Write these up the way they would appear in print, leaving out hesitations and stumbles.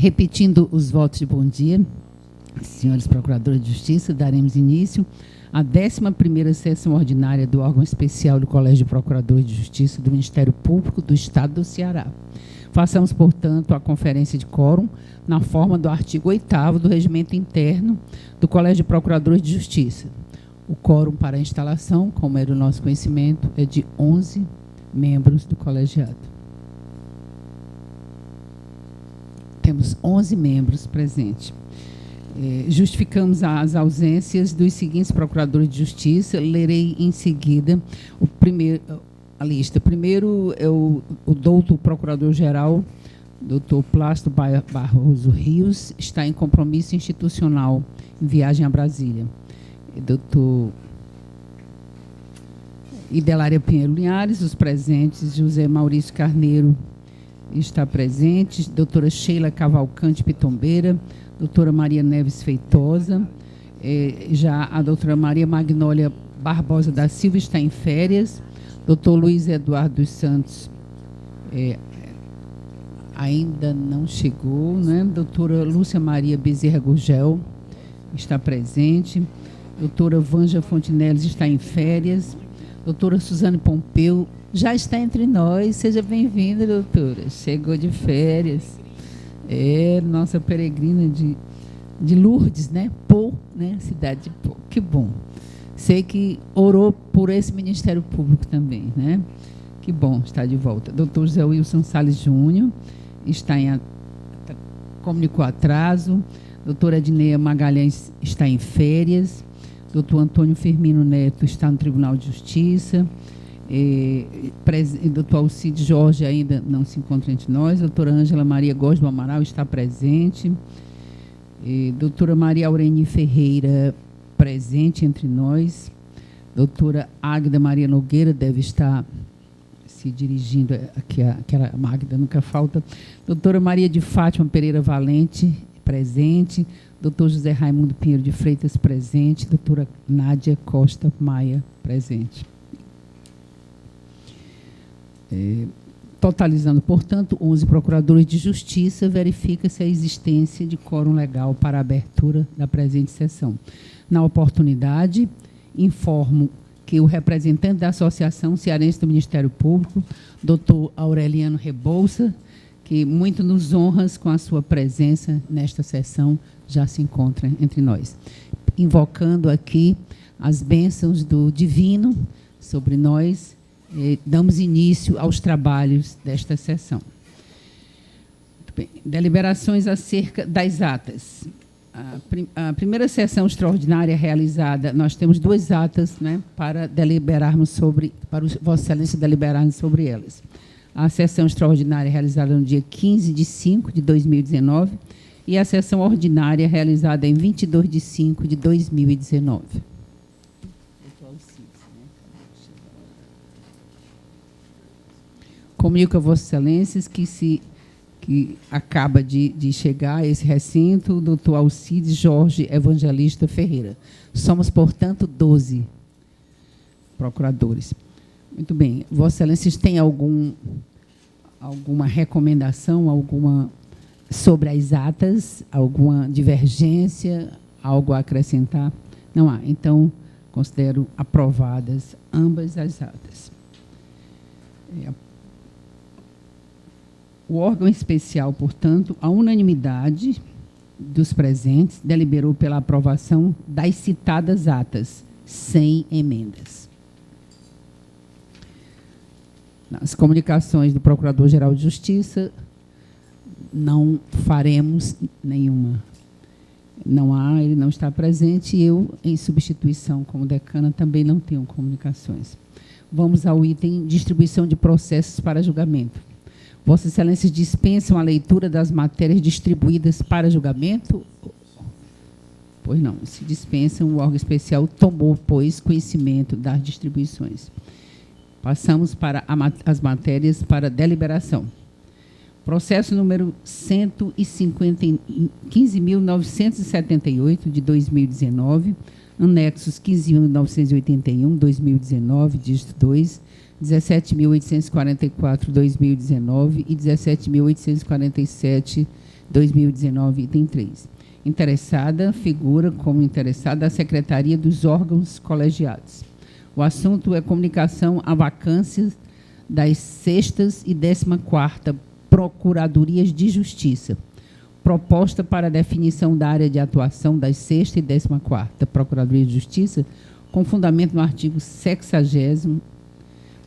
Repetindo os votos de bom dia, senhores procuradores de justiça, daremos início à 11ª sessão ordinária do órgão especial do Colégio de Procuradores de Justiça do Ministério Público do Estado do Ceará. Façamos, portanto, a conferência de quórum na forma do artigo 8º do Regimento Interno do Colégio de Procuradores de Justiça. O quórum para a instalação, como é do nosso conhecimento, é de 11 membros do colegiado. Temos 11 membros presentes. Justificamos as ausências dos seguintes procuradores de justiça. Lerei em seguida a lista. Primeiro é o doutor procurador-geral, doutor Plácido Barroso Rios, está em compromisso institucional em viagem a Brasília. Doutor Idelária Pinheiro Linhares, os presentes. José Maurício Carneiro está presente. Doutora Sheila Cavalcante Pitombeira, doutora Maria Neves Feitosa, já a doutora Maria Magnólia Barbosa da Silva está em férias. Doutor Luiz Eduardo dos Santos ainda não chegou, né? Doutora Lúcia Maria Bezerra Gurgel está presente. Doutora Vanja Fontinelles está em férias. Doutora Suzane Pompeu já está entre nós. Seja bem-vinda, doutora. Chegou de férias. Nossa peregrina de Lourdes, né? Cidade de Pô. Que bom. Sei que orou por esse Ministério Público também, né? Que bom estar de volta. Doutor José Wilson Salles Júnior comunicou atraso. Doutora Edneia Magalhães está em férias. Doutor Antônio Firmino Neto está no Tribunal de Justiça. Doutor Alcide Jorge ainda não se encontra entre nós. Doutora Ângela Maria Góes do Amaral está presente. Doutora Maria Aureni Ferreira presente entre nós. Doutora Águida Maria Nogueira deve estar se dirigindo aqui, aquela Magda nunca falta. Doutora Maria de Fátima Pereira Valente presente. Doutor José Raimundo Pinheiro de Freitas presente. Doutora Nádia Costa Maia presente. Totalizando, portanto, 11 procuradores de justiça, verifica-se a existência de quórum legal para a abertura da presente sessão. Na oportunidade, informo que o representante da Associação Cearense do Ministério Público, doutor Aureliano Rebouça, que muito nos honra com a sua presença nesta sessão, já se encontra entre nós. Invocando aqui as bênçãos do Divino sobre nós, damos início aos trabalhos desta sessão. Muito bem. Deliberações acerca das atas. A primeira sessão extraordinária realizada, nós temos 2 atas, né, para deliberarmos sobre, para Vossa Excelência deliberarmos sobre elas. A sessão extraordinária realizada no dia 15 de 5 de 2019 e a sessão ordinária realizada em 22 de 5 de 2019. Comunico a Vossas Excelências que acaba de chegar a esse recinto o doutor Alcides Jorge Evangelista Ferreira. Somos, portanto, 12 procuradores. Muito bem. Vossas Excelências têm alguma recomendação sobre as atas? Alguma divergência? Algo a acrescentar? Não há. Então, considero aprovadas ambas as atas. O órgão especial, portanto, à unanimidade dos presentes, deliberou pela aprovação das citadas atas, sem emendas. Nas comunicações do Procurador-Geral de Justiça, não faremos nenhuma. Não há, ele não está presente, e eu, em substituição como decana, também não tenho comunicações. Vamos ao item distribuição de processos para julgamento. Vossas Excelências dispensam a leitura das matérias distribuídas para julgamento? Pois não, se dispensam, o órgão especial tomou, pois, conhecimento das distribuições. Passamos para as matérias para deliberação. Processo número 15.978, de 2019, anexos 15.981, 2019, dígito 2, 17.844, 2019 e 17.847, 2019, item 3. Interessada figura como interessada a Secretaria dos Órgãos Colegiados. O assunto é comunicação a vacâncias das 6ª e 14ª Procuradorias de Justiça. Proposta para definição da área de atuação das 6ª e 14ª Procuradorias de Justiça, com fundamento no artigo 60º,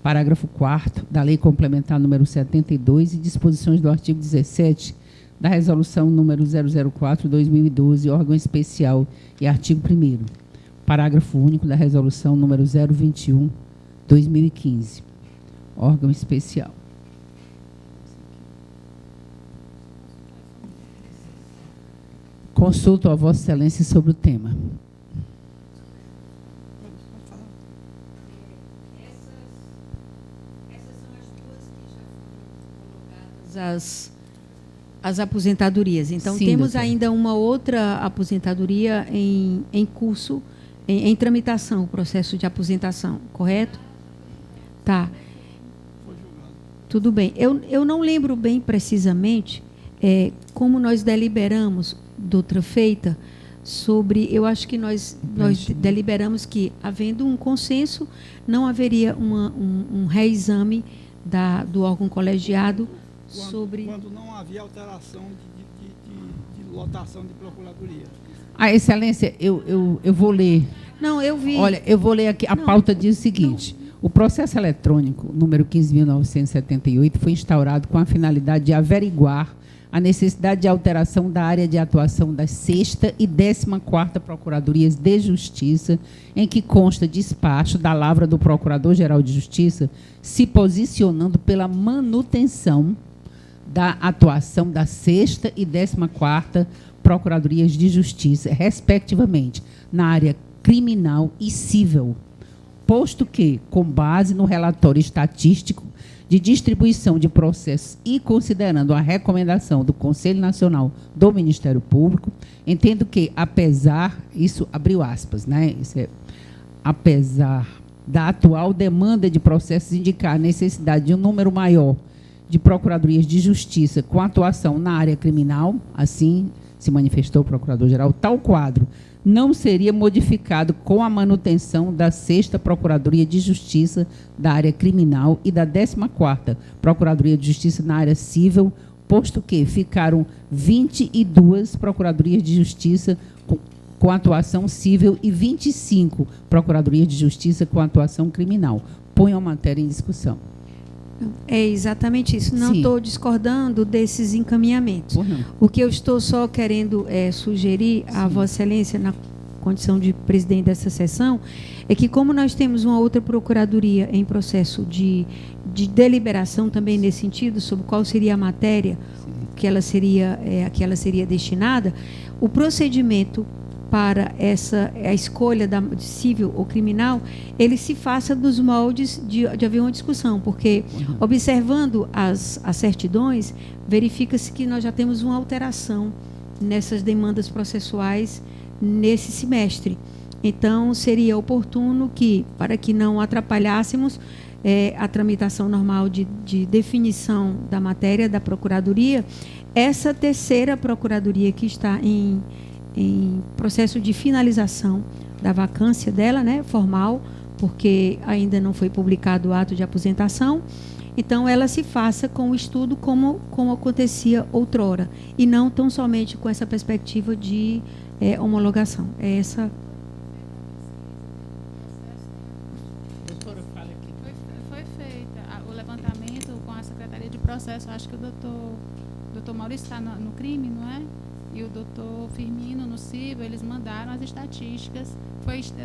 parágrafo 4º da Lei Complementar número 72 e disposições do artigo 17 da Resolução número 004/2012, órgão especial, e artigo 1º, parágrafo único da Resolução número 021/2015, órgão especial. Consulto a Vossa Excelência sobre o tema. Essas são as duas que já foram colocadas as aposentadorias. Então, Sim, temos doutora. ainda uma outra aposentadoria em curso, em tramitação, o processo de aposentação, correto? Tá. Tudo bem. Eu não lembro bem precisamente como nós deliberamos, doutora Feita, sobre... Eu acho que nós deliberamos que, havendo um consenso, não haveria um reexame do órgão colegiado sobre... Quando não havia alteração de lotação de procuradoria. Excelência, eu vou ler. Não, eu vi. Olha, eu vou ler aqui. A pauta diz o seguinte. O processo eletrônico, número 15.978, foi instaurado com a finalidade de averiguar a necessidade de alteração da área de atuação das 6ª e 14ª Procuradorias de Justiça, em que consta despacho da lavra do Procurador-Geral de Justiça, se posicionando pela manutenção da atuação da 6ª e 14ª Procuradorias de Justiça, respectivamente, na área criminal e civil, posto que, com base no relatório estatístico de distribuição de processos e considerando a recomendação do Conselho Nacional do Ministério Público, entendo que, apesar, isso abriu aspas, né? Apesar da atual demanda de processos indicar a necessidade de um número maior de Procuradorias de Justiça com atuação na área criminal, assim se manifestou o Procurador-Geral, tal quadro não seria modificado com a manutenção da 6ª Procuradoria de Justiça da área criminal e da 14ª Procuradoria de Justiça na área civil, posto que ficaram 22 Procuradorias de Justiça com atuação civil e 25 Procuradorias de Justiça com atuação criminal. Ponham a matéria em discussão. É exatamente isso. Não estou discordando desses encaminhamentos. O que eu estou só querendo sugerir a Vossa Excelência, na condição de presidente dessa sessão, é que, como nós temos uma outra procuradoria em processo de deliberação também nesse sentido, sobre qual seria a matéria que ela seria destinada, o procedimento para a escolha da civil ou criminal, ele se faça nos moldes de haver uma discussão, porque, observando as certidões, verifica-se que nós já temos uma alteração nessas demandas processuais nesse semestre. Então, seria oportuno que, para que não atrapalhássemos a tramitação normal de definição da matéria da Procuradoria, essa terceira Procuradoria que está em processo de finalização da vacância dela, né, formal, porque ainda não foi publicado o ato de aposentação, então ela se faça com o estudo como acontecia outrora, e não tão somente com essa perspectiva de homologação. É essa... Doutora, fala aqui. Foi feita o levantamento com a Secretaria de Processo, acho que o doutor Maurício está no crime, não é? E o doutor Firmino no civil, eles mandaram as estatísticas.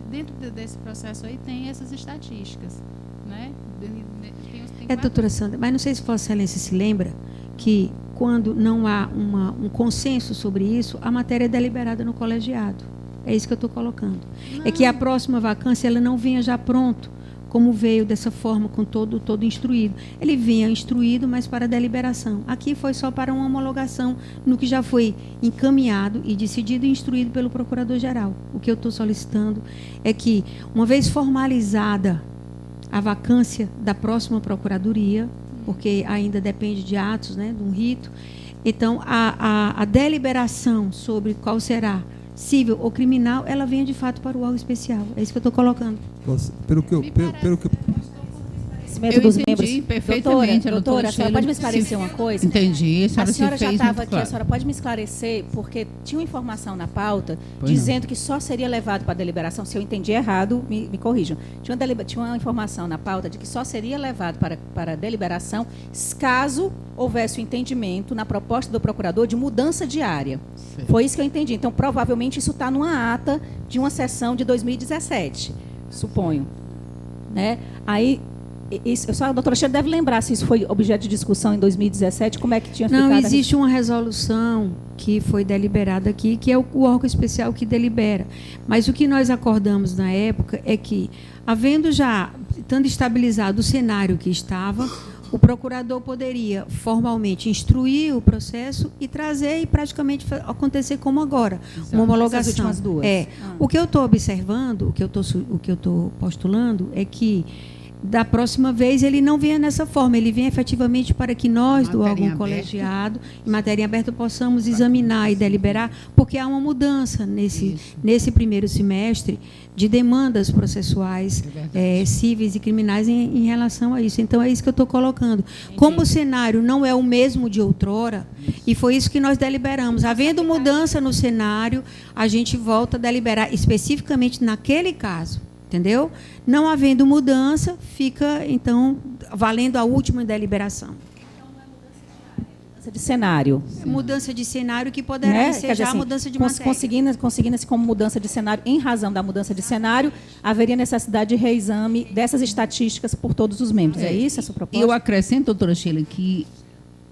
Dentro desse processo aí tem essas estatísticas, né? Doutora Sandra, mas não sei se Vossa Excelência se lembra que, quando não há um consenso sobre isso, a matéria é deliberada no colegiado. É isso que eu estou colocando. Não. É que a próxima vacância ela não venha já pronto, como veio dessa forma, com todo instruído. Ele vinha instruído, mas para deliberação. Aqui foi só para uma homologação no que já foi encaminhado e decidido e instruído pelo Procurador-Geral. O que eu estou solicitando é que, uma vez formalizada a vacância da próxima Procuradoria, porque ainda depende de atos, né, de um rito, Então, a deliberação sobre qual será civil ou criminal, ela venha de fato para o órgão especial. É isso que eu estou colocando. Pelo que eu dos membros. Perfeitamente, doutora, a senhora pode me esclarecer uma coisa? Entendi. A senhora já estava aqui, a senhora pode me esclarecer, porque tinha uma informação na pauta dizendo que só seria levado para a deliberação, se eu entendi errado, me corrijam. Tinha uma informação na pauta de que só seria levado para a deliberação caso houvesse o entendimento na proposta do procurador de mudança de área. Sim. Foi isso que eu entendi. Então, provavelmente, isso está numa ata de uma sessão de 2017, suponho. Né? Aí... a doutora Sheila deve lembrar se isso foi objeto de discussão em 2017, como é que tinha ficado? Não, existe uma resolução que foi deliberada aqui, que é o órgão especial que delibera. Mas o que nós acordamos na época é que, estando estabilizado o cenário que estava, o procurador poderia formalmente instruir o processo e trazer e praticamente acontecer como agora, uma homologação. Essas últimas duas. O que eu estou observando, o que eu estou postulando é que da próxima vez ele não venha nessa forma, ele venha efetivamente para que nós, do órgão colegiado, em matéria aberta, possamos examinar e deliberar, porque há uma mudança nesse primeiro semestre de demandas processuais cíveis e criminais em relação a isso. Então, é isso que eu estou colocando. Como o cenário não é o mesmo de outrora, e foi isso que nós deliberamos. Havendo mudança no cenário, a gente volta a deliberar especificamente naquele caso. Entendeu? Não havendo mudança, fica, então, valendo a última deliberação. Então, não é mudança de cenário. É mudança de cenário que poderá ser já assim, mudança de matéria. Conseguindo-se como mudança de cenário, em razão da mudança de cenário, haveria necessidade de reexame dessas estatísticas por todos os membros. É isso a sua proposta? Eu acrescento, doutora Sheila, que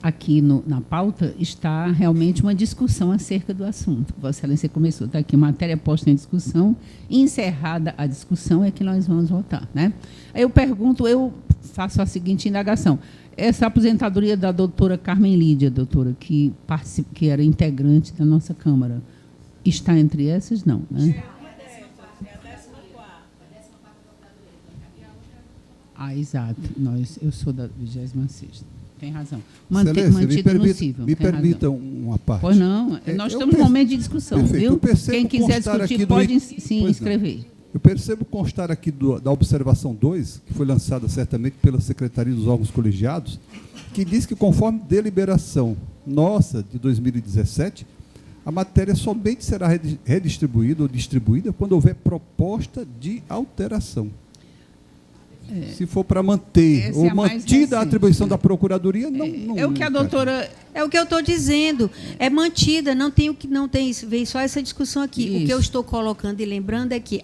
aqui na pauta está realmente uma discussão acerca do assunto. Vossa Excelência começou, está aqui, matéria posta em discussão, encerrada a discussão é que nós vamos votar, né? Aí eu faço a seguinte indagação. Essa aposentadoria da doutora Carmen Lídia, doutora, que era integrante da nossa Câmara, está entre essas? Não, né? Exato. Eu sou da 26ª. Tem razão. Me permita uma parte. Pois não, nós estamos num momento de discussão, perfeito. Viu? Quem quiser discutir pode se inscrever. Eu percebo constar aqui da observação 2, que foi lançada certamente pela Secretaria dos Órgãos Colegiados, que diz que, conforme deliberação nossa de 2017, a matéria somente será redistribuída ou distribuída quando houver proposta de alteração. Se for para manter ou mantida a atribuição da Procuradoria, não. É o que a doutora. É o que eu estou dizendo. É mantida, não tem veio só essa discussão aqui. Isso. O que eu estou colocando e lembrando é que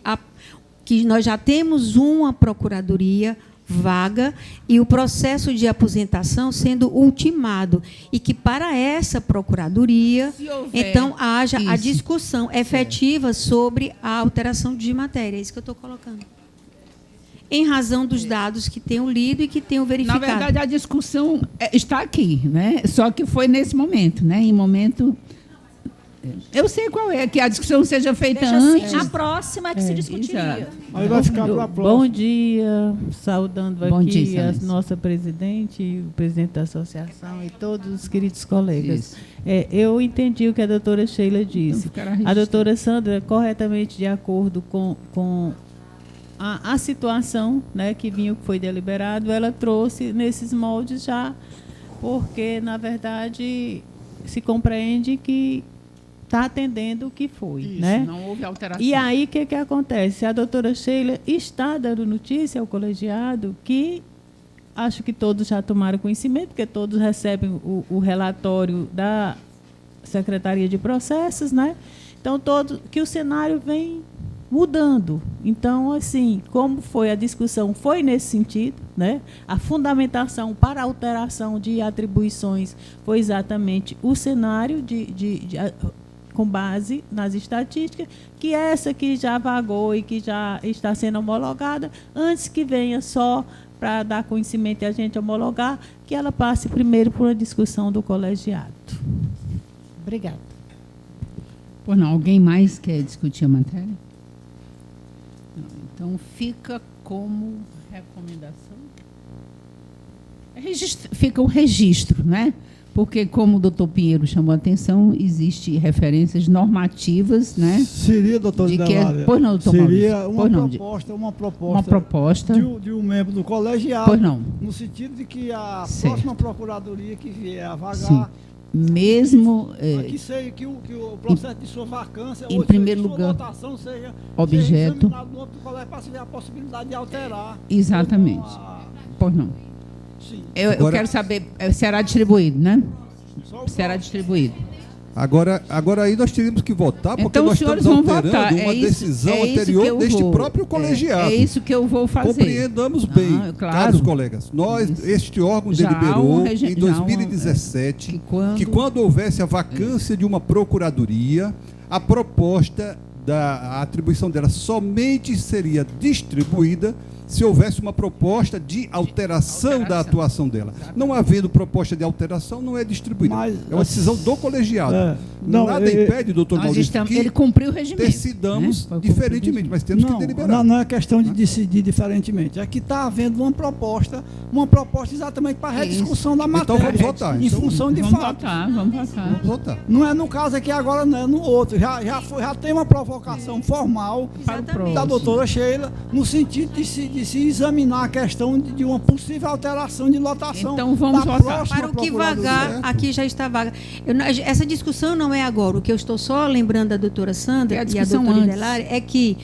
nós já temos uma Procuradoria vaga e o processo de aposentação sendo ultimado. E que para essa Procuradoria, então, haja a discussão efetiva sobre a alteração de matéria. É isso que eu estou colocando. Em razão dos dados que tenho lido e que tenho verificado. Na verdade, a discussão está aqui, né? Só que foi nesse momento, né? Em momento... Eu sei qual é, que a discussão seja feita antes. A próxima que se discutiria. Aí vai ficar para a próxima. Bom dia, saudando aqui a nossa presidente, o presidente da associação e todos os queridos colegas. Eu entendi o que a doutora Sheila disse. A doutora Sandra, corretamente de acordo com a situação, né, que foi deliberado, ela trouxe nesses moldes já, porque, na verdade, se compreende que está atendendo o que foi. Isso, né? Não houve alteração. E aí, o que acontece? A doutora Sheila está dando notícia ao colegiado que, acho que todos já tomaram conhecimento, porque todos recebem o relatório da Secretaria de Processos, né? Então, que o cenário vem mudando. Então, assim, como foi a discussão, foi nesse sentido, né? A fundamentação para a alteração de atribuições foi exatamente o cenário com base nas estatísticas, que essa que já vagou e que já está sendo homologada, antes que venha só para dar conhecimento e a gente homologar, que ela passe primeiro por uma discussão do colegiado. Obrigada. Pois não, alguém mais quer discutir a matéria? Então, fica como recomendação? Fica o registro, né? Porque, como o doutor Pinheiro chamou a atenção, existem referências normativas, né? Seria, doutor Delália, pois não, doutor seria Maurício, uma proposta de um membro do colegiado, pois não, no sentido de que a certo. próxima procuradoria que vier a vagar, sim. Mesmo que o processo de sua vacância em ou primeiro de sua lugar, votação seja objeto examinado no outro colégio para se ver a possibilidade de alterar. Exatamente. Pois não. Sim. Eu quero saber, será distribuído, né? Será distribuído. Agora aí nós teríamos que votar, porque então, nós estamos alterando uma decisão anterior deste próprio colegiado. É isso que eu vou fazer. Compreendamos bem, claro. caros colegas. Este órgão deliberou em 2017 que quando houvesse a vacância de uma procuradoria, a proposta da atribuição dela somente seria distribuída se houvesse uma proposta de alteração da atuação dela. Não havendo proposta de alteração, não é distribuída. Mas, é uma decisão do colegiado. Nada impede, doutor Maurício, que ele cumpriu o regimento, decidamos diferentemente, mas temos que deliberar. Não é questão de decidir diferentemente. É que está havendo uma proposta exatamente para a rediscussão da matéria. Então vamos votar. Em função de fato. Vamos votar. Não é no caso aqui agora, não é no outro. Já tem uma provocação formal da doutora Sheila, no sentido de se examinar a questão de uma possível alteração de lotação. Então vamos votar. Para o que vagar, aqui já está vaga. Essa discussão não é agora. O que eu estou só lembrando da doutora Sandra e a doutora Delália é que,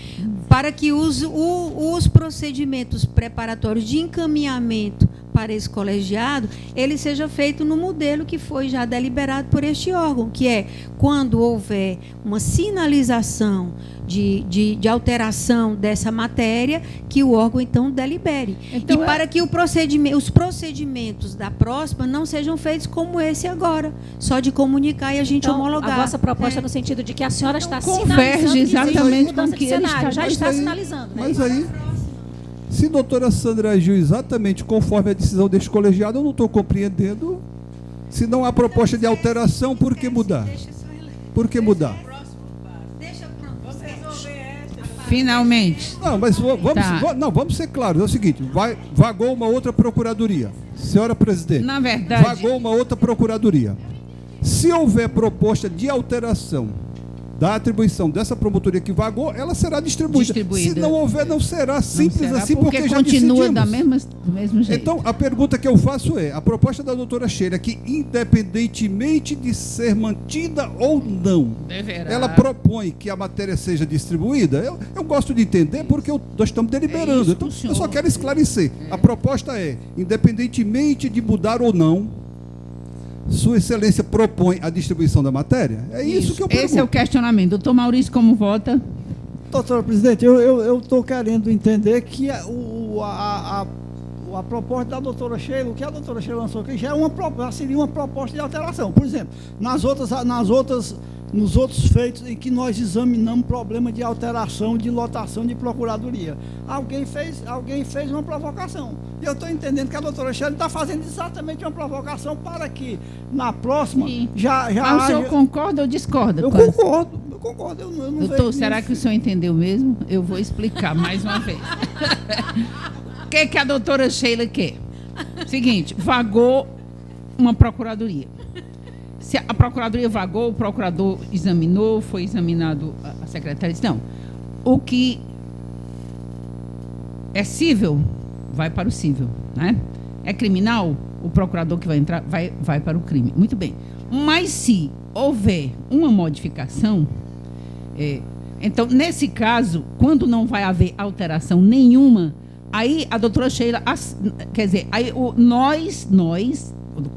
para que os procedimentos preparatórios de encaminhamento para esse colegiado, ele seja feito no modelo que foi já deliberado por este órgão, que é quando houver uma sinalização de alteração dessa matéria, que o órgão então delibere. Então, para que os procedimentos da próxima não sejam feitos como esse agora, só de comunicar e a gente homologar. A vossa proposta no sentido de que a senhora está converge exatamente com o que ele já está sinalizando. Mas aí, se a doutora Sandra agiu exatamente conforme a decisão deste colegiado, eu não estou compreendendo. Se não há proposta de alteração, por que mudar? Por que mudar? Finalmente. Não, mas vamos ser claros. É o seguinte, vagou uma outra procuradoria. Senhora presidente, na verdade, vagou uma outra procuradoria. Se houver proposta de alteração da atribuição dessa promotoria que vagou, ela será distribuída. Se não houver, não será. Simples assim, porque já continua decidimos. Do mesmo jeito. Então, a pergunta que eu faço é, a proposta da doutora Sheila, que independentemente de ser mantida ou não, ela propõe que a matéria seja distribuída, eu gosto de entender porque nós estamos deliberando. Então, eu só quero esclarecer. A proposta é, independentemente de mudar ou não, Sua Excelência propõe a distribuição da matéria? É isso que eu pergunto. Esse é o questionamento. Doutor Maurício, como vota? Doutora presidente, eu estou querendo entender que a proposta da doutora Sheila, o que a doutora Sheila lançou aqui, já seria uma proposta de alteração. Por exemplo, nos outros feitos em que nós examinamos problema de alteração de lotação de procuradoria, alguém fez uma provocação. E eu estou entendendo que a doutora Sheila está fazendo exatamente uma provocação para que na próxima Mas o senhor concorda ou discorda? Eu concordo. Eu não doutor, será que o senhor entendeu mesmo? Eu vou explicar mais uma vez. O que a doutora Sheila quer? Seguinte, vagou uma procuradoria. Se a procuradoria vagou, o procurador examinou, foi examinado a secretária disse, não, o que é cível, vai para o cível, né? É criminal, o procurador que vai entrar, vai para o crime. Muito bem. Mas se houver uma modificação, então, nesse caso, quando não vai haver alteração nenhuma, aí a doutora Sheila, quer dizer, aí nós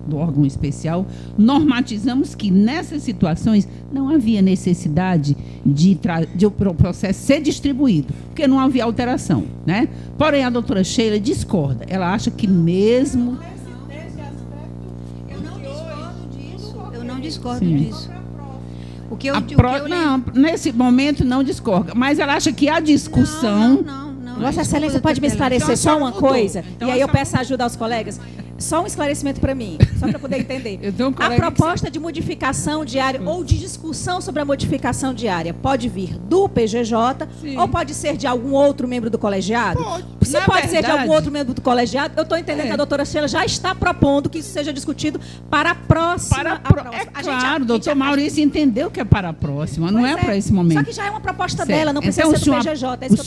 do órgão especial, normatizamos que nessas situações não havia necessidade de o processo ser distribuído, porque não havia alteração, né? Porém, a doutora Sheila discorda. Ela acha que mesmo... Eu não discordo disso. Nesse momento não discorda, mas ela acha que a discussão... Vossa Excelência pode me esclarecer só uma coisa? E aí eu peço ajuda aos colegas. Só um esclarecimento para mim, só para poder entender. A proposta de modificação diária ou de discussão sobre a modificação diária pode vir do PGJ ou pode ser de algum outro membro do colegiado? Se pode ser de algum outro membro do colegiado, eu estou entendendo que a doutora Sheila já está propondo que isso seja discutido para a próxima. Claro, o doutor Maurício entendeu que é para a próxima, não é para esse momento. Só que já é uma proposta dela, não precisa ser do PGJ. É isso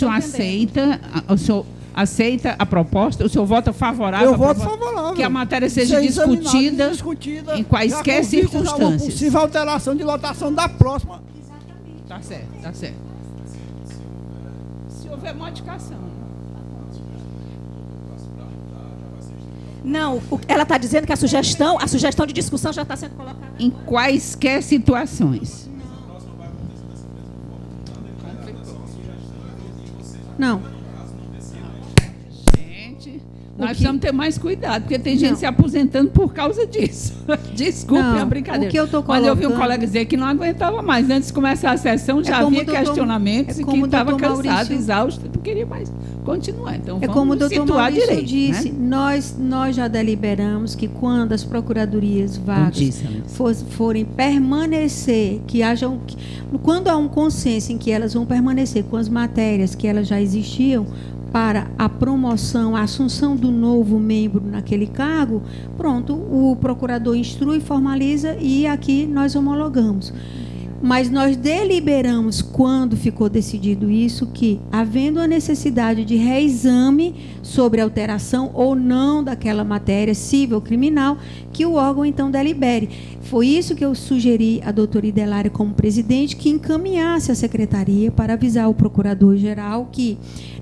o senhor aceita a proposta? O senhor vota favorável? Eu voto favorável. Que a matéria seja discutida em quaisquer circunstâncias. Possível alteração de lotação da próxima. Exatamente. Tá certo. Se houver modificação. Não, ela está dizendo que a sugestão de discussão já está sendo colocada. Em quaisquer situações. Não. Nós precisamos ter mais cuidado, porque tem gente se aposentando por causa disso. Desculpe a brincadeira. O que eu tô colocando... Mas eu vi um colega dizer que não aguentava mais. Antes de começar a sessão, já havia questionamentos e que estava cansado, exausto, não queria mais continuar. Então, vamos como o doutor Maurício direito, disse, né? nós já deliberamos que quando as procuradorias vagas forem permanecer, quando há um consenso em que elas vão permanecer com as matérias que elas já existiam, para a promoção, a assunção do novo membro naquele cargo, pronto, o procurador instrui, formaliza e aqui nós homologamos. Mas nós deliberamos, quando ficou decidido isso, que, havendo a necessidade de reexame sobre alteração ou não daquela matéria civil ou criminal, que o órgão, então, delibere. Foi isso que eu sugeri à doutora Idelária, como presidente, que encaminhasse a secretaria para avisar o procurador-geral que,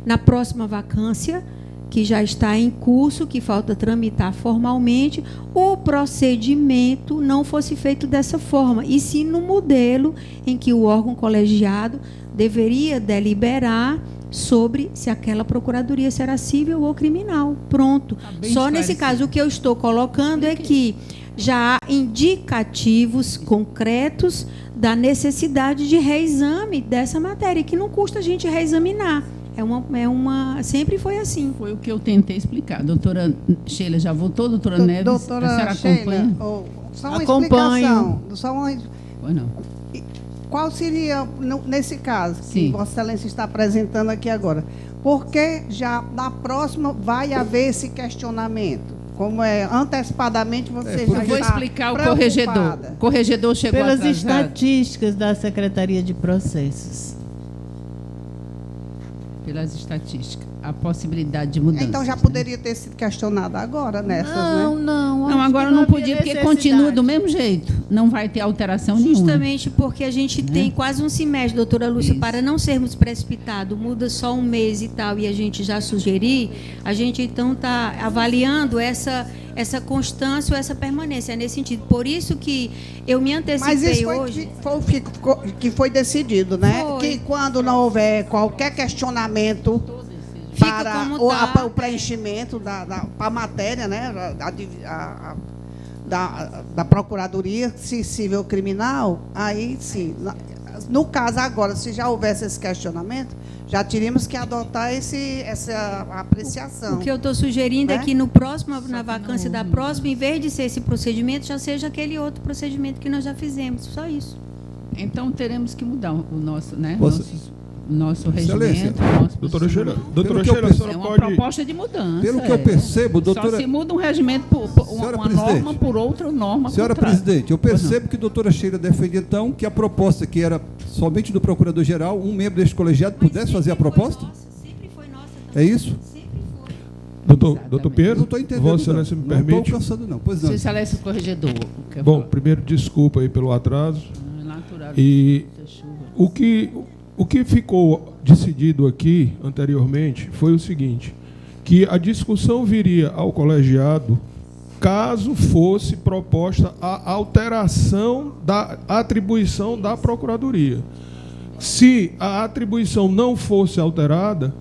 na próxima vacância, que já está em curso, que falta tramitar formalmente, o procedimento não fosse feito dessa forma, e sim no modelo em que o órgão colegiado deveria deliberar sobre se aquela procuradoria será civil ou criminal. Pronto. Só nesse caso, o que eu estou colocando é que já há indicativos concretos da necessidade de reexame dessa matéria, que não custa a gente reexaminar. Sempre foi assim. Foi o que eu tentei explicar. Doutora Sheila já votou, doutora Neves? Doutora a senhora acompanha? Só uma explicação. Qual seria, nesse caso, que Vossa Excelência está apresentando aqui agora? Porque já na próxima vai haver esse questionamento? Como antecipadamente você já está vou explicar o corregedor. O corregedor chegou pelas atrasado. Estatísticas da Secretaria de Processos. Pelas estatísticas, a possibilidade de mudança. Então já poderia ter sido questionado agora nessas, não, né? Não, agora não podia, porque continua do mesmo jeito. Não vai ter alteração nenhuma. Justamente porque a gente tem quase um semestre, doutora Lúcia, para não sermos precipitados, muda só um mês e tal, e a gente já sugerir, a gente então está avaliando essa constância ou essa permanência, nesse sentido. Por isso que eu me antecipei hoje. Mas isso que foi decidido, né? Foi. Que quando não houver qualquer questionamento para o preenchimento para a matéria, né? Da Procuradoria, se civil ou criminal, aí sim. No caso agora, se já houvesse esse questionamento, já teríamos que adotar essa apreciação. O que eu estou sugerindo é que na vacância da próxima, em vez de ser esse procedimento, já seja aquele outro procedimento que nós já fizemos. Só isso. Então teremos que mudar o nosso, né? Nosso regimento. Doutora Sheila, é uma proposta de mudança. Pelo que eu percebo, doutora... Só se muda um regimento por uma norma por outra norma. Senhora presidente, eu percebo que a doutora Sheila defende, então, que a proposta que era somente do procurador-geral, um membro deste colegiado pudesse fazer a proposta? Sempre foi nossa. É isso? Doutor Pedro, não estou entendendo. Vossa Excelência me permite? Não estou alcançando, não. Pois não. Sua Excelência, corregedor. Bom, primeiro, desculpa aí pelo atraso. E o que ficou decidido aqui anteriormente foi o seguinte, que a discussão viria ao colegiado caso fosse proposta a alteração da atribuição da Procuradoria. Se a atribuição não fosse alterada,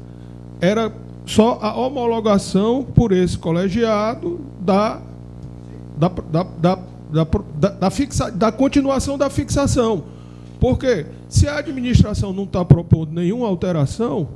era só a homologação por esse colegiado da continuação da fixação. Porque se a administração não está propondo nenhuma alteração,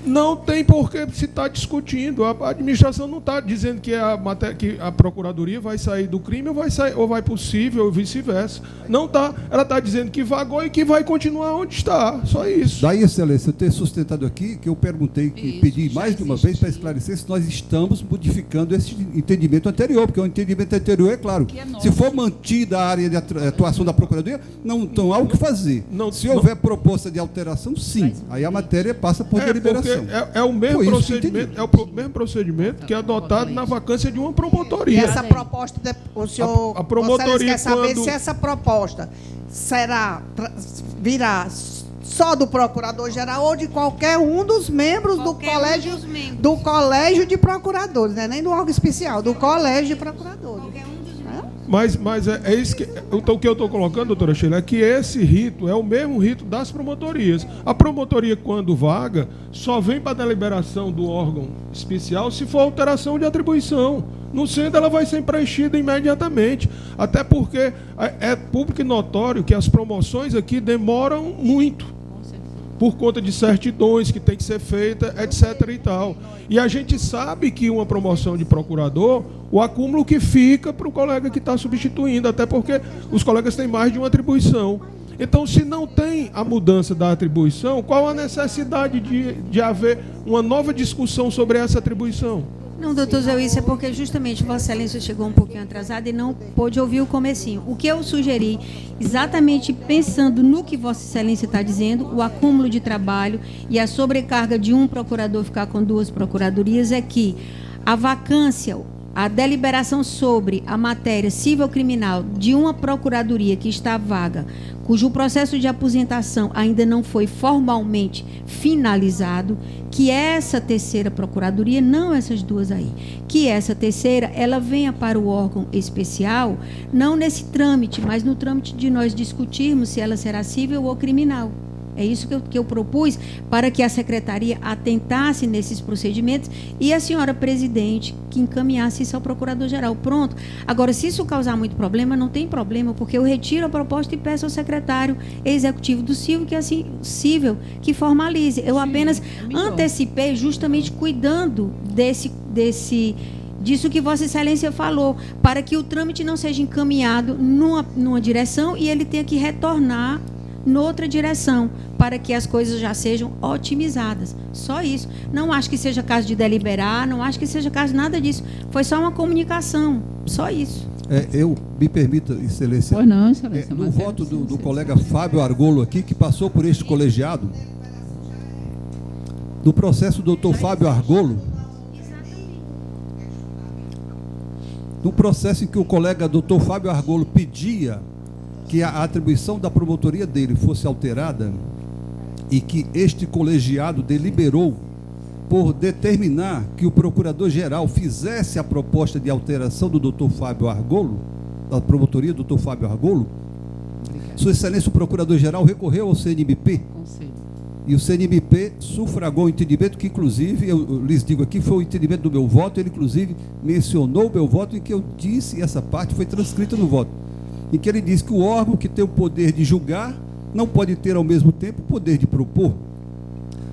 Não tem por que se estar discutindo. A administração não está dizendo que a Procuradoria vai sair do crime ou vai possível, ou vice-versa. Não está. Ela está dizendo que vagou e que vai continuar onde está. Só isso. Daí, Excelência, eu tenho sustentado aqui que eu perguntei, que pedi mais de uma vez para esclarecer se nós estamos modificando esse entendimento anterior, porque o entendimento anterior é claro. Se for mantida a área de atuação da Procuradoria, não há o que fazer. Se houver proposta de alteração, sim. Aí a matéria passa por deliberação. É o mesmo procedimento, mesmo procedimento que é adotado na vacância de uma promotoria. E essa proposta, o senhor a promotoria quer saber se essa proposta virá só do procurador-geral ou de qualquer um dos membros do colégio de procuradores, né? Nem do órgão especial, do colégio de procuradores. Mas é isso que o que eu estou colocando, doutora Sheila, é que esse rito é o mesmo rito das promotorias. A promotoria, quando vaga, só vem para a deliberação do órgão especial se for alteração de atribuição. No sendo, ela vai ser preenchida imediatamente. Até porque é público e notório que as promoções aqui demoram muito, por conta de certidões que tem que ser feita, etc. e tal. E a gente sabe que uma promoção de procurador, o acúmulo que fica para o colega que está substituindo, até porque os colegas têm mais de uma atribuição. Então, se não tem a mudança da atribuição, qual a necessidade de haver uma nova discussão sobre essa atribuição? Não, doutor Zé, isso é porque justamente Vossa Excelência chegou um pouquinho atrasada e não pôde ouvir o comecinho. O que eu sugeri, exatamente pensando no que Vossa Excelência está dizendo, o acúmulo de trabalho e a sobrecarga de um procurador ficar com duas procuradorias, é que a vacância, a deliberação sobre a matéria civil-criminal de uma procuradoria que está vaga, cujo processo de aposentação ainda não foi formalmente finalizado, que essa terceira procuradoria, não essas duas aí, que essa terceira, ela venha para o órgão especial, não nesse trâmite, mas no trâmite de nós discutirmos se ela será civil ou criminal. É isso que eu propus, para que a secretaria atentasse nesses procedimentos e a senhora presidente que encaminhasse isso ao procurador-geral. Pronto. Agora, se isso causar muito problema, não tem problema, porque eu retiro a proposta e peço ao secretário executivo do Cível, que é assim, cível, que formalize. Eu apenas antecipei, justamente cuidando disso que Vossa Excelência falou, para que o trâmite não seja encaminhado numa direção e ele tenha que retornar noutra direção, para que as coisas já sejam otimizadas. Só isso. Não acho que seja caso de deliberar, não acho que seja caso de nada disso. Foi só uma comunicação. Só isso. Eu me permita, Excelência. Pois não, Excelência. No voto do colega Fábio Argolo aqui, que passou por este colegiado, no processo do doutor Fábio Argolo, no processo em que o colega doutor Fábio Argolo pedia que a atribuição da promotoria dele fosse alterada e que este colegiado deliberou por determinar que o procurador-geral fizesse a proposta de alteração do doutor Fábio Argolo, da promotoria do doutor Fábio Argolo, Sua Excelência, o procurador-geral recorreu ao CNMP. E o CNMP sufragou o entendimento que, inclusive, eu lhes digo aqui, foi o entendimento do meu voto, ele, inclusive, mencionou o meu voto, em que eu disse, e essa parte foi transcrita no voto, em que ele diz que o órgão que tem o poder de julgar não pode ter ao mesmo tempo o poder de propor.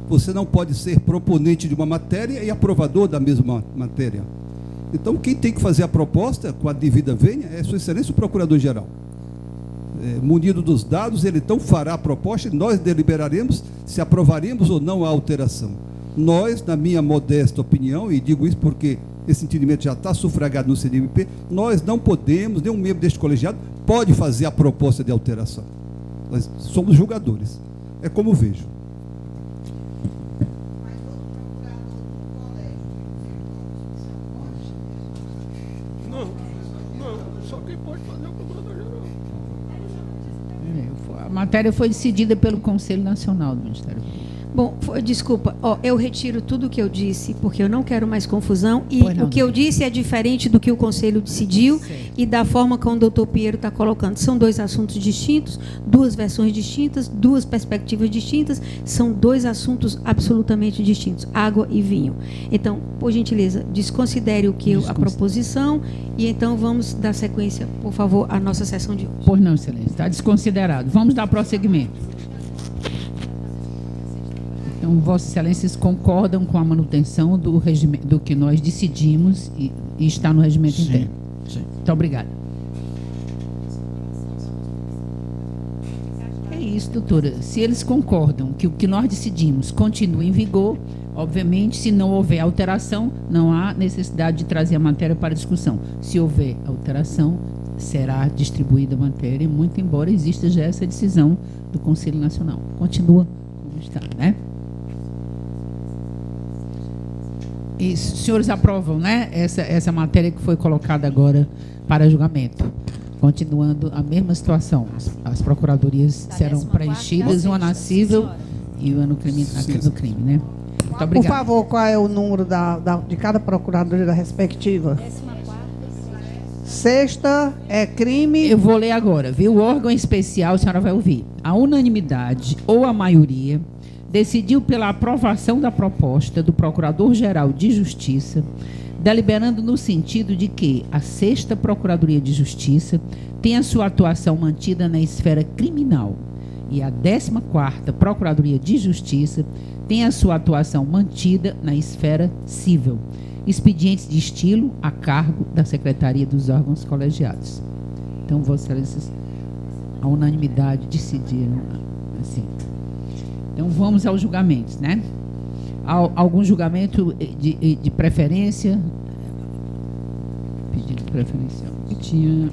Você não pode ser proponente de uma matéria e aprovador da mesma matéria. Então, quem tem que fazer a proposta com a devida vênia é Sua Excelência o Procurador-Geral. Munido dos dados, ele então fará a proposta e nós deliberaremos se aprovaremos ou não a alteração. Nós, na minha modesta opinião, e digo isso porque esse entendimento já está sufragado no CNMP, nós não podemos, nenhum membro deste colegiado pode fazer a proposta de alteração. Nós somos julgadores. É como vejo. Não, só quem pode fazer é o procurador-geral. A matéria foi decidida pelo Conselho Nacional do Ministério Público. Bom, desculpa, eu retiro tudo o que eu disse, porque eu não quero mais confusão, e o que eu disse é diferente do que o Conselho decidiu e da forma como o doutor Pinheiro está colocando. São dois assuntos distintos, duas versões distintas, duas perspectivas distintas, são dois assuntos absolutamente distintos, água e vinho. Então, por gentileza, desconsidere a proposição e então vamos dar sequência, por favor, à nossa sessão de hoje. Pois não, Excelência, está desconsiderado. Vamos dar prosseguimento. Então, Então, Vossas Excelências concordam com a manutenção do regimento, do que nós decidimos e está no regimento interno? Sim. Muito obrigada. É isso, doutora. Se eles concordam que o que nós decidimos continua em vigor, obviamente, se não houver alteração, não há necessidade de trazer a matéria para discussão. Se houver alteração, será distribuída a matéria, muito embora exista já essa decisão do Conselho Nacional. Continua como está, né? E os senhores aprovam, né, essa matéria que foi colocada agora para julgamento. Continuando a mesma situação. As procuradorias serão preenchidas, uma na civil e uma no crime, né? Muito obrigado. Por favor, qual é o número de cada procuradoria da respectiva? 6ª é crime. Eu vou ler agora, viu? O órgão especial, a senhora vai ouvir. A unanimidade ou a maioria decidiu pela aprovação da proposta do Procurador-Geral de Justiça, deliberando no sentido de que a 6ª Procuradoria de Justiça tenha sua atuação mantida na esfera criminal e a 14ª Procuradoria de Justiça tenha sua atuação mantida na esfera civil. Expedientes de estilo a cargo da Secretaria dos Órgãos Colegiados. Então, Vossas Excelências, a unanimidade decidiram assim. Então, vamos aos julgamentos, né? Algum julgamento de preferência? Pedido preferencial. Tinha...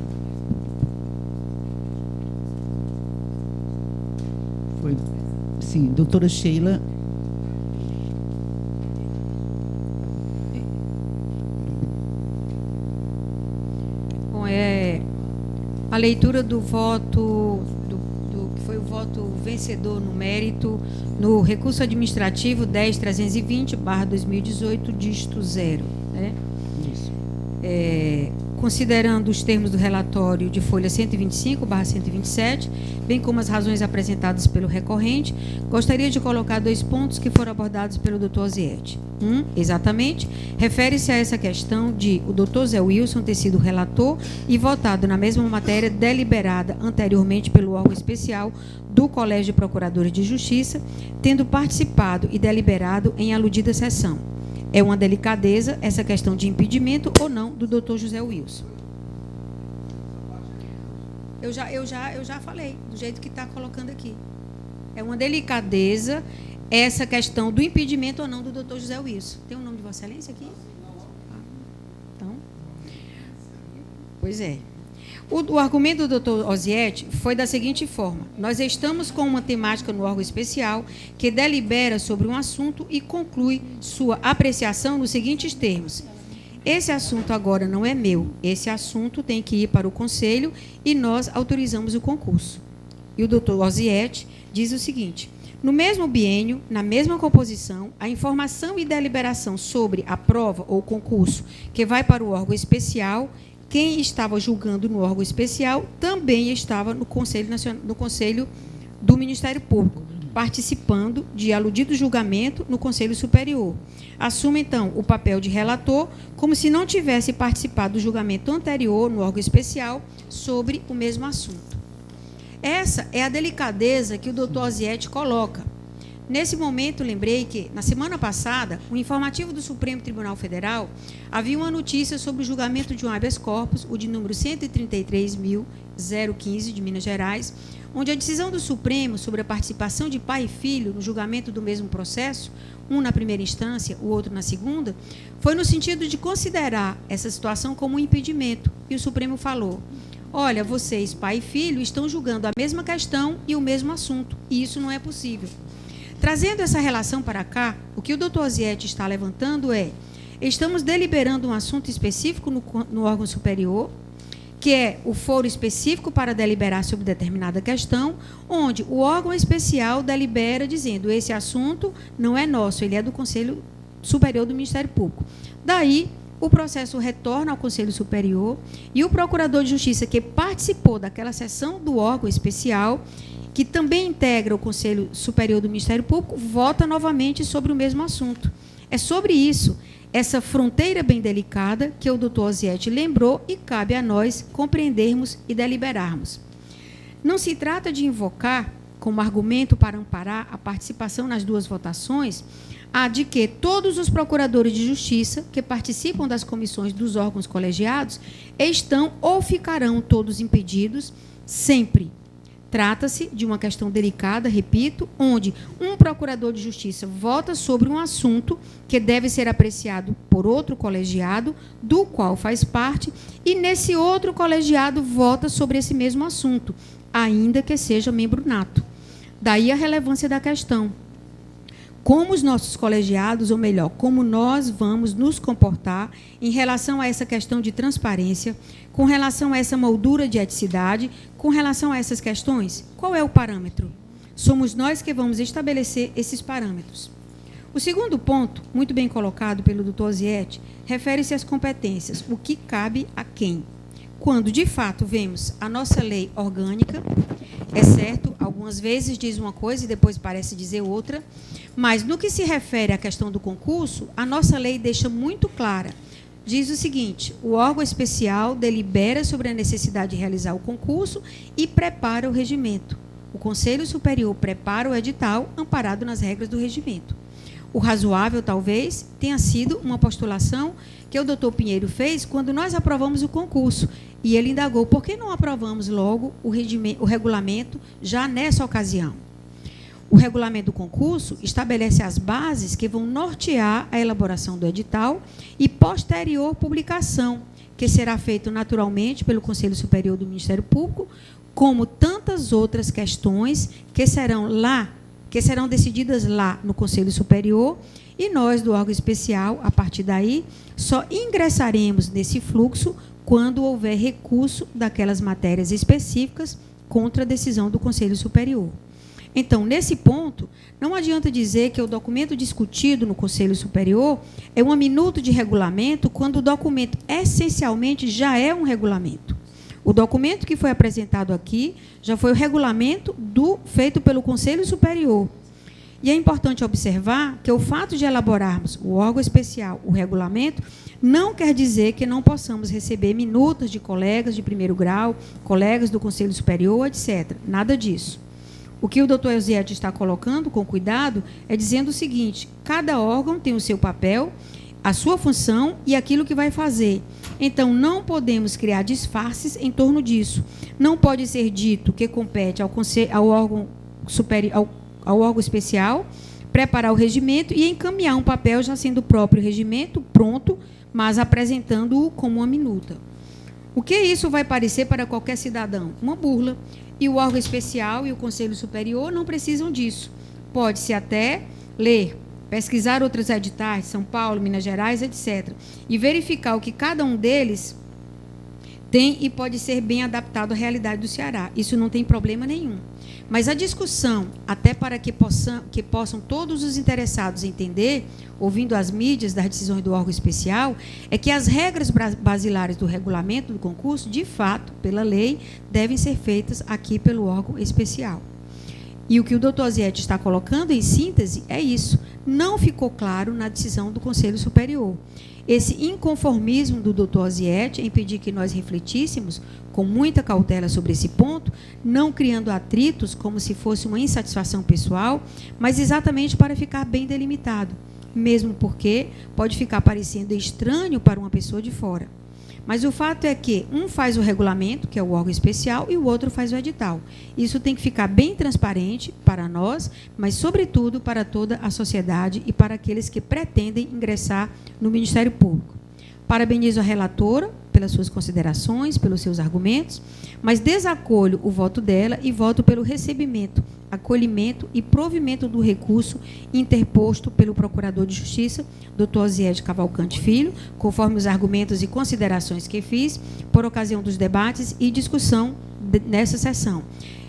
Foi... Sim, doutora Sheila... A leitura do voto, que foi o voto vencedor no mérito, no recurso administrativo 10.320/2018, dígito 0. Né? Isso. Considerando os termos do relatório de folha 125/127, bem como as razões apresentadas pelo recorrente, gostaria de colocar 2 pontos que foram abordados pelo Dr. Osiete. Exatamente, refere-se a essa questão de o Dr. Zé Wilson ter sido relator e votado na mesma matéria deliberada anteriormente pelo órgão especial do Colégio de Procuradores de Justiça, tendo participado e deliberado em aludida sessão. É uma delicadeza essa questão de impedimento ou não do Dr. José Wilson. Eu já falei, do jeito que está colocando aqui. É uma delicadeza essa questão do impedimento ou não do Dr. José Wilson. Tem o nome de Vossa Excelência aqui? Então, pois é. O argumento do Dr. Osiete foi da seguinte forma: nós estamos com uma temática no órgão especial que delibera sobre um assunto e conclui sua apreciação nos seguintes termos: esse assunto agora não é meu, esse assunto tem que ir para o conselho e nós autorizamos o concurso. E o Dr. Osiete diz o seguinte: no mesmo biênio, na mesma composição, a informação e deliberação sobre a prova ou concurso que vai para o órgão especial, quem estava julgando no órgão especial também estava no Conselho do Ministério Público, participando de aludido julgamento no Conselho Superior. Assume, então, o papel de relator, como se não tivesse participado do julgamento anterior no órgão especial sobre o mesmo assunto. Essa é a delicadeza que o doutor Osiete coloca. Nesse momento, lembrei que, na semana passada, o informativo do Supremo Tribunal Federal havia uma notícia sobre o julgamento de um habeas corpus, o de número 133.015, de Minas Gerais, onde a decisão do Supremo sobre a participação de pai e filho no julgamento do mesmo processo, um na primeira instância, o outro na segunda, foi no sentido de considerar essa situação como um impedimento. E o Supremo falou: olha, vocês, pai e filho, estão julgando a mesma questão e o mesmo assunto, e isso não é possível. Trazendo essa relação para cá, o que o doutor Osiete está levantando é: estamos deliberando um assunto específico no órgão superior, que é o foro específico para deliberar sobre determinada questão, onde o órgão especial delibera dizendo: esse assunto não é nosso, ele é do Conselho Superior do Ministério Público. Daí, o processo retorna ao Conselho Superior e o procurador de justiça que participou daquela sessão do órgão especial, que também integra o Conselho Superior do Ministério Público, vota novamente sobre o mesmo assunto. É sobre isso, essa fronteira bem delicada, que o doutor Osiete lembrou e cabe a nós compreendermos e deliberarmos. Não se trata de invocar como argumento para amparar a participação nas duas votações, a de que todos os procuradores de justiça que participam das comissões dos órgãos colegiados estão ou ficarão todos impedidos sempre. Trata-se de uma questão delicada, repito, onde um procurador de justiça vota sobre um assunto que deve ser apreciado por outro colegiado, do qual faz parte, e nesse outro colegiado vota sobre esse mesmo assunto, ainda que seja membro nato. Daí a relevância da questão. Como os nossos colegiados, ou melhor, como nós vamos nos comportar em relação a essa questão de transparência, com relação a essa moldura de eticidade, com relação a essas questões? Qual é o parâmetro? Somos nós que vamos estabelecer esses parâmetros. O segundo ponto, muito bem colocado pelo doutor Osiete, refere-se às competências, o que cabe a quem. Quando, de fato, vemos a nossa lei orgânica, é certo, algumas vezes diz uma coisa e depois parece dizer outra, mas no que se refere à questão do concurso, a nossa lei deixa muito clara. Diz o seguinte: o órgão especial delibera sobre a necessidade de realizar o concurso e prepara o regimento. O Conselho Superior prepara o edital amparado nas regras do regimento. O razoável, talvez, tenha sido uma postulação que o doutor Pinheiro fez quando nós aprovamos o concurso. E ele indagou, por que não aprovamos logo o regulamento já nessa ocasião? O regulamento do concurso estabelece as bases que vão nortear a elaboração do edital e posterior publicação, que será feito naturalmente pelo Conselho Superior do Ministério Público, como tantas outras questões que serão decididas lá no Conselho Superior, e nós, do órgão especial, a partir daí, só ingressaremos nesse fluxo quando houver recurso daquelas matérias específicas contra a decisão do Conselho Superior. Então, nesse ponto, não adianta dizer que o documento discutido no Conselho Superior é uma minuta de regulamento, quando o documento essencialmente já é um regulamento. O documento que foi apresentado aqui já foi o regulamento feito pelo Conselho Superior. E é importante observar que o fato de elaborarmos o órgão especial, o regulamento, não quer dizer que não possamos receber minutas de colegas de primeiro grau, colegas do Conselho Superior, etc. Nada disso. O que o doutor Osiete está colocando com cuidado é dizendo o seguinte: cada órgão tem o seu papel, a sua função e aquilo que vai fazer. Então, não podemos criar disfarces em torno disso. Não pode ser dito que compete ao órgão superior, ao órgão especial preparar o regimento e encaminhar um papel já sendo o próprio regimento pronto, mas apresentando-o como uma minuta. O que isso vai parecer para qualquer cidadão? Uma burla. E o órgão especial e o Conselho Superior não precisam disso. Pode-se até ler, pesquisar outros editais, São Paulo, Minas Gerais, etc., e verificar o que cada um deles tem e pode ser bem adaptado à realidade do Ceará. Isso não tem problema nenhum. Mas a discussão, até para que possam todos os interessados entender, ouvindo as mídias das decisões do órgão especial, é que as regras basilares do regulamento do concurso, de fato, pela lei, devem ser feitas aqui pelo órgão especial. E o que o doutor Osiete está colocando, em síntese, é isso. Não ficou claro na decisão do Conselho Superior. Esse inconformismo do doutor Osiete em pedir que nós refletíssemos com muita cautela sobre esse ponto, não criando atritos como se fosse uma insatisfação pessoal, mas exatamente para ficar bem delimitado, mesmo porque pode ficar parecendo estranho para uma pessoa de fora. Mas o fato é que um faz o regulamento, que é o órgão especial, e o outro faz o edital. Isso tem que ficar bem transparente para nós, mas, sobretudo, para toda a sociedade e para aqueles que pretendem ingressar no Ministério Público. Parabenizo a relatora pelas suas considerações, pelos seus argumentos, mas desacolho o voto dela e voto pelo recebimento, acolhimento e provimento do recurso interposto pelo Procurador de Justiça, Dr. Osiete Cavalcante Filho, conforme os argumentos e considerações que fiz por ocasião dos debates e discussão nessa sessão.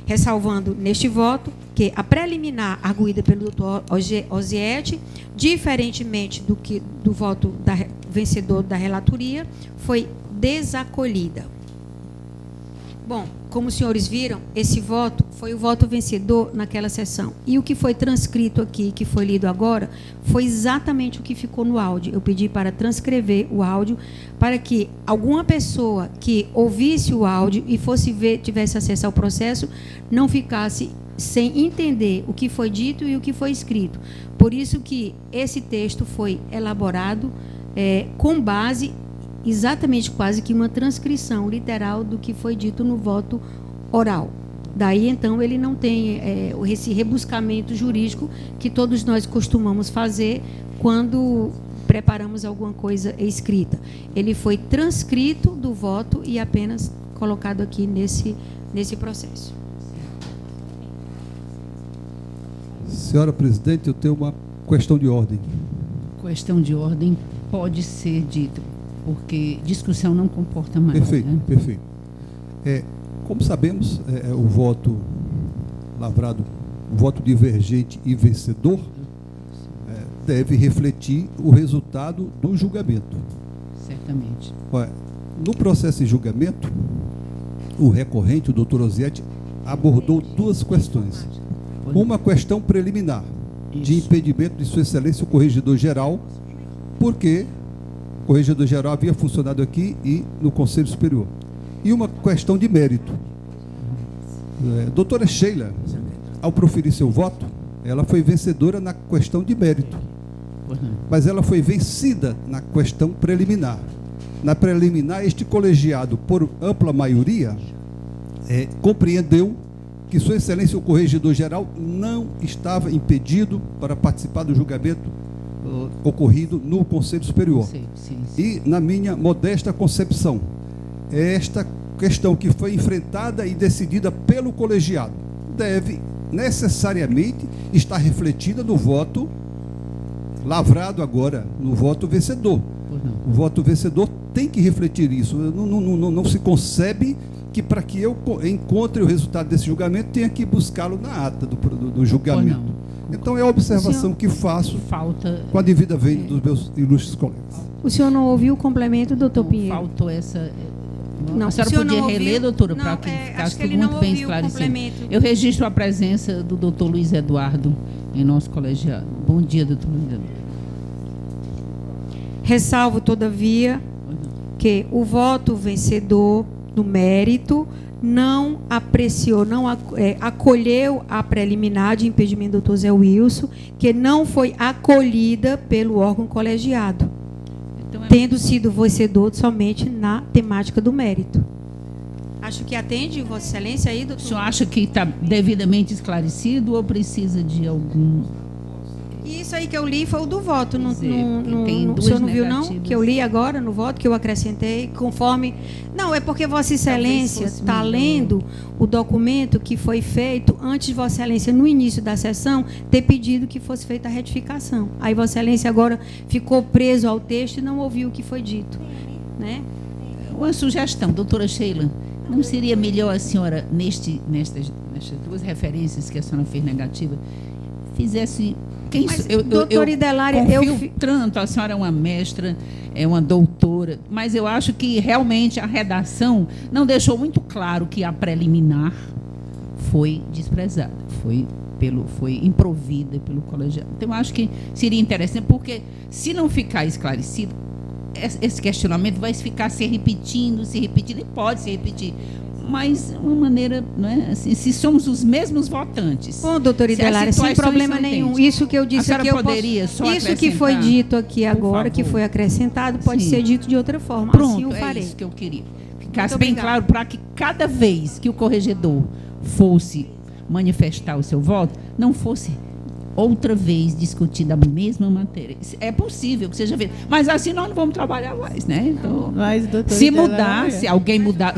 Ressalvando neste voto que a preliminar arguída pelo Dr. Osiete, diferentemente do voto vencedor da relatoria, foi desacolhida. Bom, como os senhores viram, esse voto foi o voto vencedor naquela sessão. E o que foi transcrito aqui, que foi lido agora, foi exatamente o que ficou no áudio. Eu pedi para transcrever o áudio, para que alguma pessoa que ouvisse o áudio e fosse ver, tivesse acesso ao processo, não ficasse sem entender o que foi dito e o que foi escrito. Por isso que esse texto foi elaborado com base exatamente quase que uma transcrição literal do que foi dito no voto oral. Daí, então, ele não tem esse rebuscamento jurídico que todos nós costumamos fazer quando preparamos alguma coisa escrita. Ele foi transcrito do voto e apenas colocado aqui nesse processo. Senhora presidente, eu tenho uma questão de ordem. Questão de ordem pode ser dita, porque discussão não comporta mais. Perfeito, né? perfeito. Como sabemos, o voto lavrado, o voto divergente e vencedor, deve refletir o resultado do julgamento. Certamente. No processo de julgamento, o recorrente, o doutor Osiete, abordou duas questões. Uma questão preliminar, de impedimento de Sua Excelência o Corregedor-Geral, porque o Corregedor-Geral havia funcionado aqui e no Conselho Superior. E uma questão de mérito. Doutora Sheila, ao proferir seu voto, ela foi vencedora na questão de mérito, mas ela foi vencida na questão preliminar. Na preliminar, este colegiado, por ampla maioria, compreendeu que Sua Excelência o Corregedor-Geral não estava impedido para participar do julgamento ocorrido no Conselho Superior. Sim. E, na minha modesta concepção, esta questão que foi enfrentada e decidida pelo colegiado deve necessariamente estar refletida no voto lavrado agora, no voto vencedor. O voto vencedor tem que refletir isso. Não se concebe que para que eu encontre o resultado desse julgamento tenha que buscá-lo na ata do julgamento. Então é a observação que faço com a devida vênia dos meus ilustres colegas. O senhor não ouviu o complemento, doutor Pinheiro? Faltou essa... Não, a senhora podia reler, doutora, para que ficasse tudo muito bem esclarecido. Eu registro a presença do doutor Luiz Eduardo em nosso colegiado. Bom dia, doutor Luiz Eduardo. Ressalvo, todavia, que o voto vencedor no mérito não apreciou, acolheu a preliminar de impedimento do doutor Zé Wilson, que não foi acolhida pelo órgão colegiado, tendo sido vencedor somente na temática do mérito. Acho que atende, Vossa Excelência, aí, doutor? O senhor acha que está devidamente esclarecido ou precisa de algum... Isso aí que eu li foi o do voto. O senhor não viu, não? Que eu li agora no voto, que eu acrescentei, conforme... Não, é porque Vossa Excelência está lendo o documento que foi feito antes de Vossa Excelência, no início da sessão, ter pedido que fosse feita a retificação. Aí Vossa Excelência agora ficou preso ao texto e não ouviu o que foi dito. Né? Uma sugestão, doutora Sheila, não seria melhor a senhora, nestas duas referências que a senhora fez negativa, fizesse... Doutora Idelária, tanto, a senhora é uma mestra, é uma doutora, mas eu acho que realmente a redação não deixou muito claro que a preliminar foi desprezada, foi improvida pelo colegiado. Então, eu acho que seria interessante, porque se não ficar esclarecido, esse questionamento vai ficar se repetindo, e pode se repetir. Mas uma maneira, não é? Assim, se somos os mesmos votantes. Bom, doutora Idelária, sem problema nenhum. Isso que eu disse aqui, isso que foi dito aqui agora, que foi acrescentado, pode ser dito de outra forma. Pronto, assim eu farei. É isso que eu queria. Ficasse bem claro, para que cada vez que o corregedor fosse manifestar o seu voto, não fosse outra vez discutida a mesma matéria. É possível que seja feito, mas assim nós não vamos trabalhar mais, né? Então, se mudar, se alguém mudar,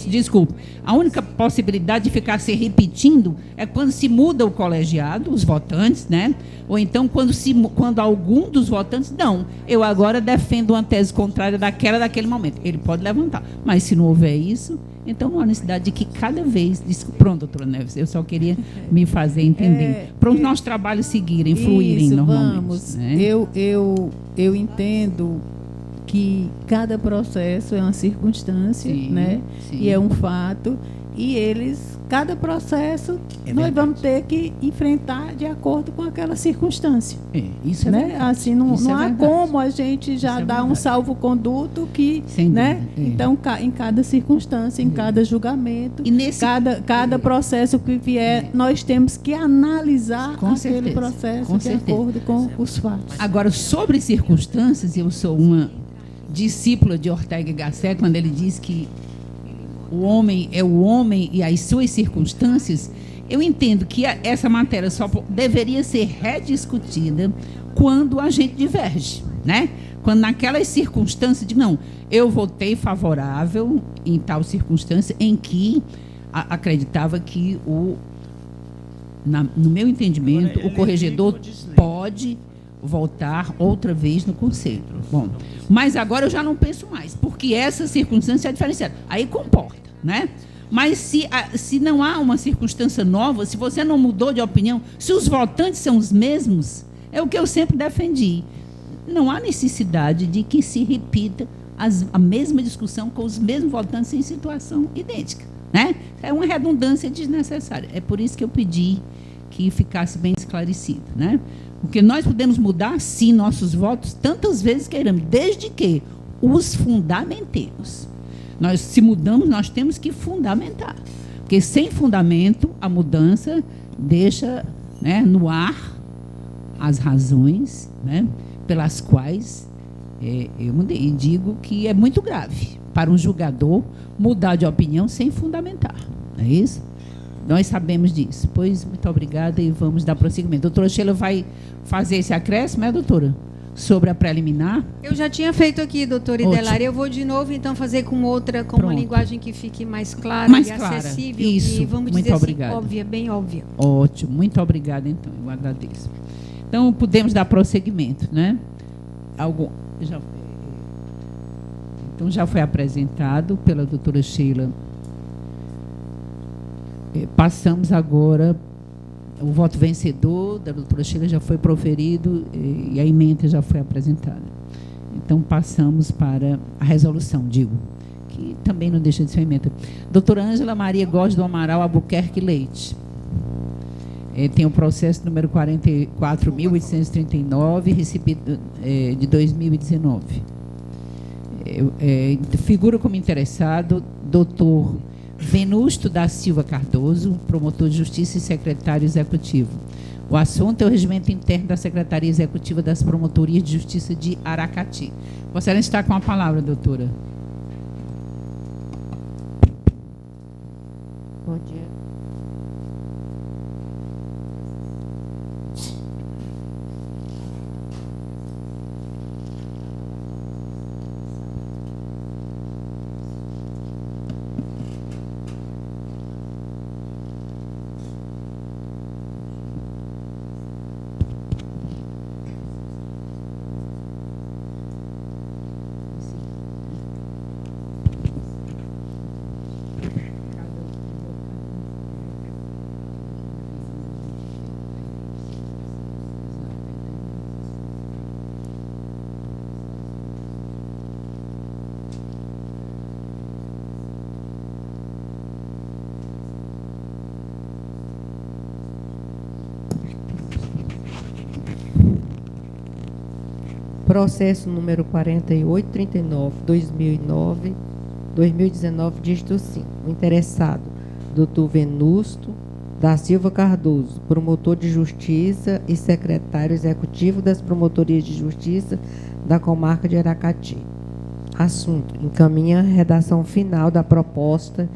desculpe, a única possibilidade de ficar se repetindo é quando se muda o colegiado, os votantes, né? Ou então quando algum dos votantes, não, eu agora defendo uma tese contrária daquele momento. Ele pode levantar, mas se não houver isso, então não há necessidade de que cada vez... Pronto, doutora Neves, eu só queria me fazer entender. Para os nossos trabalhos seguirem, fluírem normalmente. Vamos. Né? Eu entendo que cada processo é uma circunstância, sim, né? Sim. E é um fato, e eles cada processo nós vamos ter que enfrentar de acordo com aquela circunstância. Isso é né? Assim, não há como a gente já dar um salvo-conduto que, né? Então, em cada circunstância, em cada julgamento, cada processo que vier, nós temos que analisar aquele processo de acordo com os fatos. Agora, sobre circunstâncias, eu sou uma discípula de Ortega y Gasset, quando ele diz que o homem é o homem e as suas circunstâncias. Eu entendo que essa matéria só deveria ser rediscutida quando a gente diverge, né? Quando naquelas circunstâncias de não, eu votei favorável em tal circunstância em que acreditava que no meu entendimento, o corregedor pode voltar outra vez no conselho. Bom, mas agora eu já não penso mais, porque essa circunstância é diferenciada. Aí comporta, né? Mas se não há uma circunstância nova, se você não mudou de opinião, se os votantes são os mesmos, é o que eu sempre defendi. Não há necessidade de que se repita a mesma discussão com os mesmos votantes em situação idêntica, né? É uma redundância desnecessária. É por isso que eu pedi que ficasse bem esclarecido, né? Porque nós podemos mudar, sim, nossos votos tantas vezes queiramos, desde que os fundamentemos. Se mudamos, nós temos que fundamentar. Porque sem fundamento, a mudança deixa, né, no ar as razões, né, pelas quais eu mudei. E digo que é muito grave para um julgador mudar de opinião sem fundamentar. Não é isso? Nós sabemos disso. Pois, muito obrigada e vamos dar prosseguimento. Doutora Sheila vai fazer esse acréscimo, é, doutora? Sobre a preliminar? Eu já tinha feito aqui, doutora Idelari. Eu vou de novo, então, fazer com uma linguagem que fique mais clara e acessível. Isso, e vamos muito dizer obrigada. Assim, óbvia, bem óbvia. Ótimo, muito obrigada, então. Eu agradeço. Então, podemos dar prosseguimento, né? Então, já foi apresentado pela doutora Sheila. Passamos agora, o voto vencedor da doutora Sheila já foi proferido e a emenda já foi apresentada. Então, passamos para a resolução, que também não deixa de ser uma emenda. Doutora Ângela Maria Góes do Amaral Albuquerque Leite. Tem o processo número 44.839, recebido de 2019. Figura como interessado doutor Venusto da Silva Cardoso, promotor de Justiça e secretário executivo. O assunto é o regimento interno da Secretaria Executiva das Promotorias de Justiça de Aracati. Vossa Excelência está com a palavra, doutora. Bom dia. Processo número 4839/2019, dígito 5. O interessado, doutor Venusto da Silva Cardoso, promotor de justiça e secretário executivo das promotorias de justiça da comarca de Aracati. Assunto: encaminha a redação final da proposta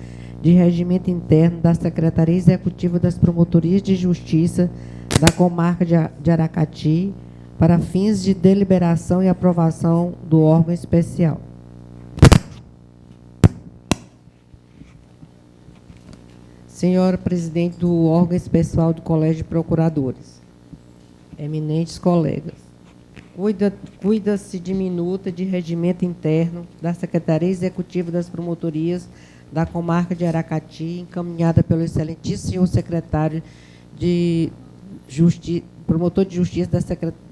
de regimento interno da Secretaria Executiva das Promotorias de Justiça da comarca de Aracati para fins de deliberação e aprovação do órgão especial. Senhora presidente do órgão especial do Colégio de Procuradores, eminentes colegas, cuida-se de minuta de regimento interno da Secretaria Executiva das Promotorias da comarca de Aracati, encaminhada pelo excelentíssimo senhor secretário de Justiça, promotor de Justiça da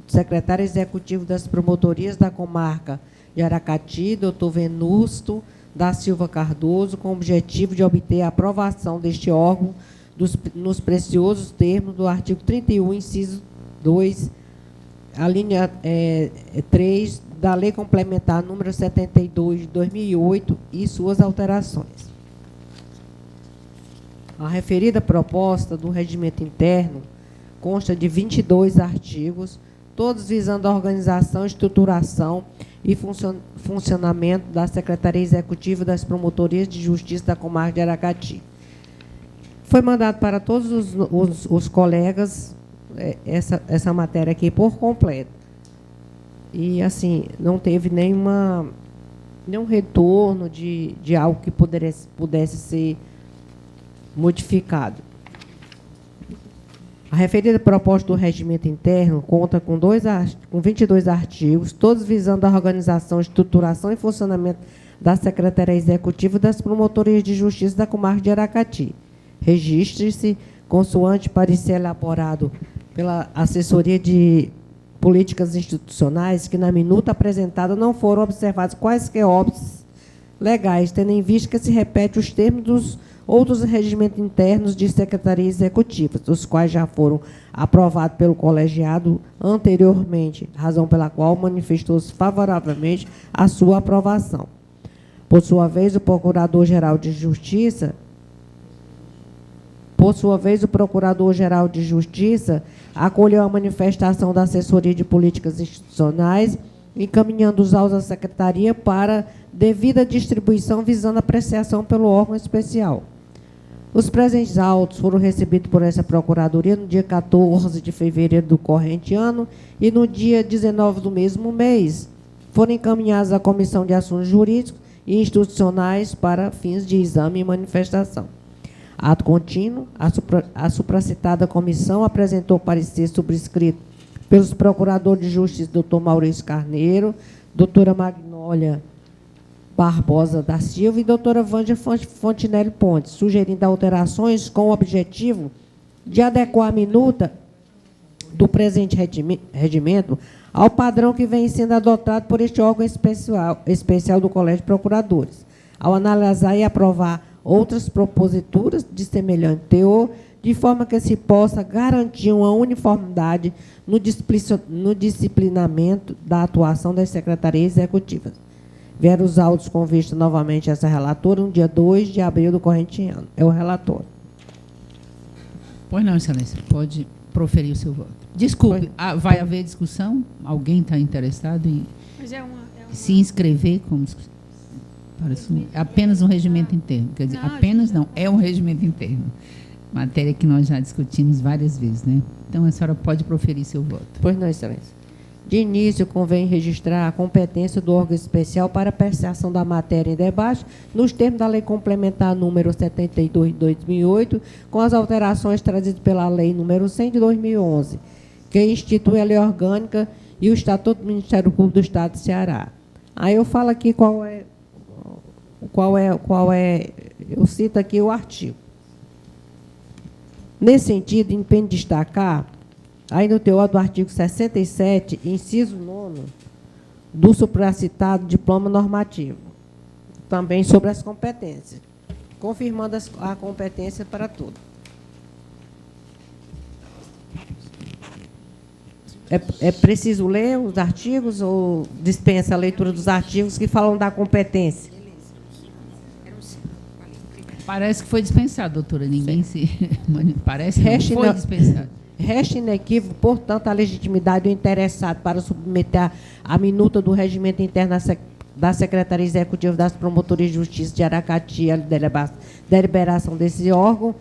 secretário executivo das promotorias da comarca de Aracati, doutor Venusto da Silva Cardoso, com o objetivo de obter a aprovação deste órgão nos preciosos termos do artigo 31, inciso 2, a linha 3 da Lei Complementar número 72 de 2008 e suas alterações. A referida proposta do regimento interno consta de 22 artigos, todos visando a organização, estruturação e funcionamento da Secretaria Executiva das Promotorias de Justiça da Comarca de Aracati. Foi mandado para todos os colegas essa matéria aqui por completo. E, assim, não teve nenhum retorno de algo que pudesse ser modificado. A referida proposta do regimento interno conta com 22 artigos, todos visando a organização, estruturação e funcionamento da Secretaria Executiva das Promotorias de Justiça da Comarca de Aracati. Registre-se, consoante parecer elaborado pela Assessoria de Políticas Institucionais, que na minuta apresentada não foram observados quaisquer óbices legais, tendo em vista que se repete os termos dos outros regimentos internos de secretarias executivas, os quais já foram aprovados pelo colegiado anteriormente, razão pela qual manifestou-se favoravelmente a sua aprovação. Por sua vez, o Procurador-Geral de Justiça acolheu a manifestação da Assessoria de Políticas Institucionais, encaminhando os autos à Secretaria para devida distribuição, visando apreciação pelo órgão especial. Os presentes autos foram recebidos por essa Procuradoria no dia 14 de fevereiro do corrente ano e no dia 19 do mesmo mês foram encaminhados à Comissão de Assuntos Jurídicos e Institucionais para fins de exame e manifestação. Ato contínuo, a supracitada comissão apresentou parecer subscrito pelos procuradores de Justiça, doutor Maurício Carneiro, doutora Magnólia Barbosa da Silva e doutora Vânia Fontinelli Pontes, sugerindo alterações com o objetivo de adequar a minuta do presente regimento ao padrão que vem sendo adotado por este órgão especial do Colégio de Procuradores, ao analisar e aprovar outras proposituras de semelhante teor, de forma que se possa garantir uma uniformidade no disciplinamento da atuação das secretarias executivas. Vieram os autos com vista novamente a essa relatora no dia 2 de abril do corrente ano. É o relator. Pois não, Excelência, pode proferir o seu voto. Desculpe, vai haver discussão? Alguém está interessado em se inscrever como discussão? É apenas um regimento interno. Quer dizer, apenas não, é um regimento interno. Matéria que nós já discutimos várias vezes, né? Então, a senhora pode proferir seu voto. Pois não, Excelência. De início, convém registrar a competência do órgão especial para apreciação da matéria em debate, nos termos da Lei Complementar número 72 de 2008, com as alterações trazidas pela Lei número 100 de 2011, que institui a Lei Orgânica e o Estatuto do Ministério Público do Estado de Ceará. Aí eu falo aqui qual é, eu cito aqui o artigo. Nesse sentido, empenho destacar, aí no teor do artigo 67, inciso 9, do supracitado diploma normativo, também sobre as competências, confirmando a competência para tudo. É preciso ler os artigos ou dispensa a leitura dos artigos que falam da competência? Parece que foi dispensado, doutora. Ninguém se... Parece que não foi dispensado. Resta inequívoco, portanto, a legitimidade do interessado para submeter a minuta do regimento interno da Secretaria Executiva das Promotorias de Justiça de Aracati, a deliberação desse órgão,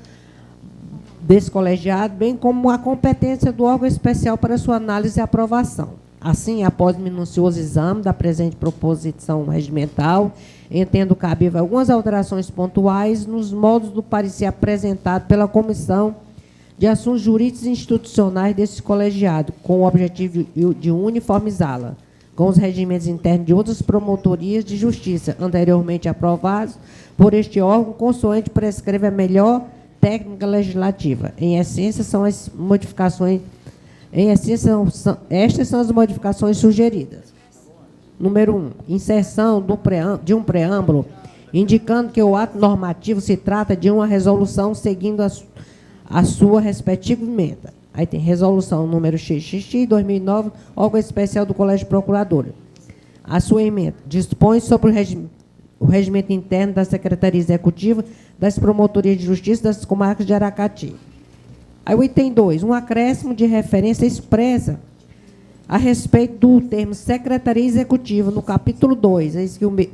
desse colegiado, bem como a competência do órgão especial para sua análise e aprovação. Assim, após minucioso exame da presente proposição regimental, entendo cabível algumas alterações pontuais nos modos do parecer apresentado pela Comissão de Assuntos Jurídicos e Institucionais desse colegiado, com o objetivo de uniformizá-la com os regimentos internos de outras promotorias de justiça, anteriormente aprovados por este órgão, consoante prescreve a melhor técnica legislativa. Em essência, estas são as modificações sugeridas. Número 1, inserção de um preâmbulo indicando que o ato normativo se trata de uma resolução seguindo a sua respectiva emenda. Aí tem resolução número XXX 2009, órgão especial do Colégio de Procuradores. A sua emenda dispõe sobre o regimento interno da Secretaria Executiva das Promotorias de Justiça das Comarcas de Aracati. Aí o item 2, um acréscimo de referência expressa a respeito do termo Secretaria Executiva, no capítulo 2,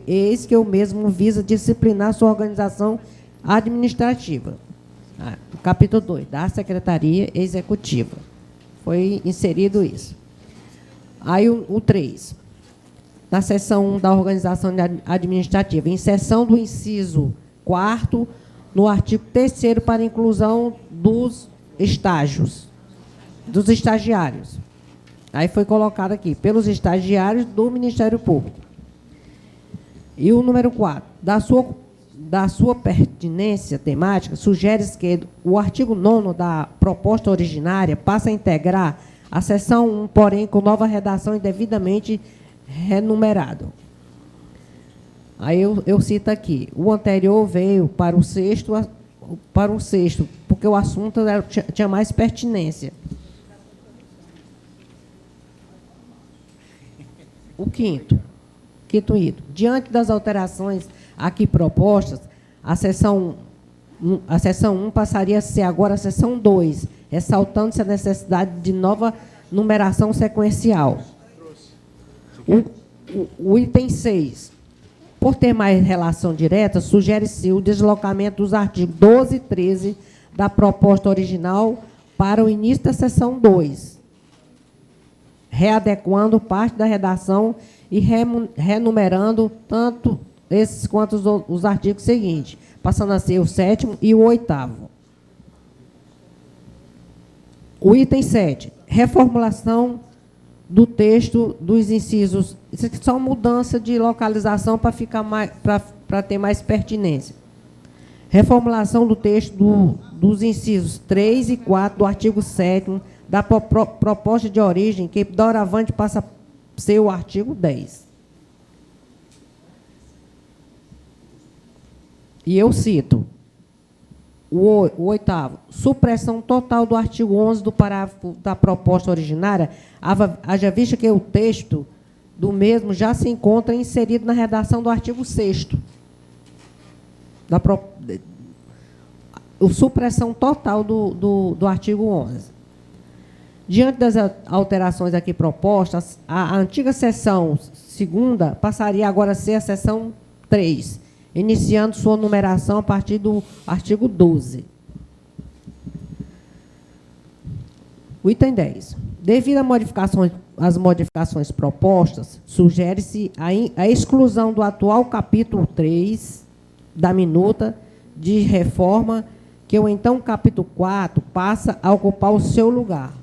eis que o mesmo visa disciplinar sua organização administrativa. Capítulo 2, da Secretaria Executiva. Foi inserido isso. Aí o 3, na seção 1 da organização administrativa, inserção do inciso 4º no artigo 3º para inclusão dos estágios, dos estagiários. Aí foi colocado aqui, pelos estagiários do Ministério Público. E o número 4, da sua pertinência temática, sugere-se que o artigo 9º da proposta originária passe a integrar a seção 1, porém com nova redação e devidamente renumerado. Aí eu cito aqui, o anterior veio para o sexto, porque o assunto tinha mais pertinência. O quinto item. Diante das alterações aqui propostas, a seção 1 passaria a ser agora a seção 2, ressaltando-se a necessidade de nova numeração sequencial. O item 6. Por ter mais relação direta, sugere-se o deslocamento dos artigos 12 e 13 da proposta original para o início da seção 2, readequando parte da redação e renumerando tanto esses quanto os artigos seguintes, passando a ser o 7º e o 8º. O item 7, reformulação do texto dos incisos. Isso aqui é só mudança de localização para ficar mais, para ter mais pertinência. Reformulação do texto dos incisos 3 e 4 do artigo 7º da proposta de origem, que doravante passa a ser o artigo 10. E eu cito o 8º, supressão total do artigo 11 do parágrafo da proposta originária, haja vista que o texto do mesmo já se encontra inserido na redação do artigo 6º. Supressão total do artigo 11. Diante das alterações aqui propostas, a antiga seção 2ª passaria agora a ser a seção 3, iniciando sua numeração a partir do artigo 12. O item 10. Devido às modificações propostas, sugere-se a exclusão do atual capítulo 3 da minuta de reforma, que o então capítulo 4 passa a ocupar o seu lugar.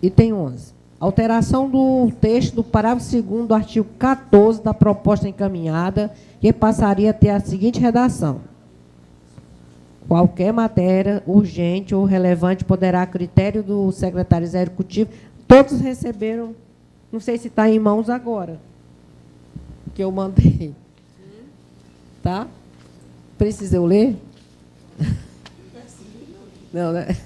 Item 11. Alteração do texto do parágrafo 2º do artigo 14 da proposta encaminhada, que passaria a ter a seguinte redação: qualquer matéria urgente ou relevante poderá, a critério do secretário executivo, todos receberam, não sei se está em mãos agora, que eu mandei. Tá? Precisa eu ler? Não, né?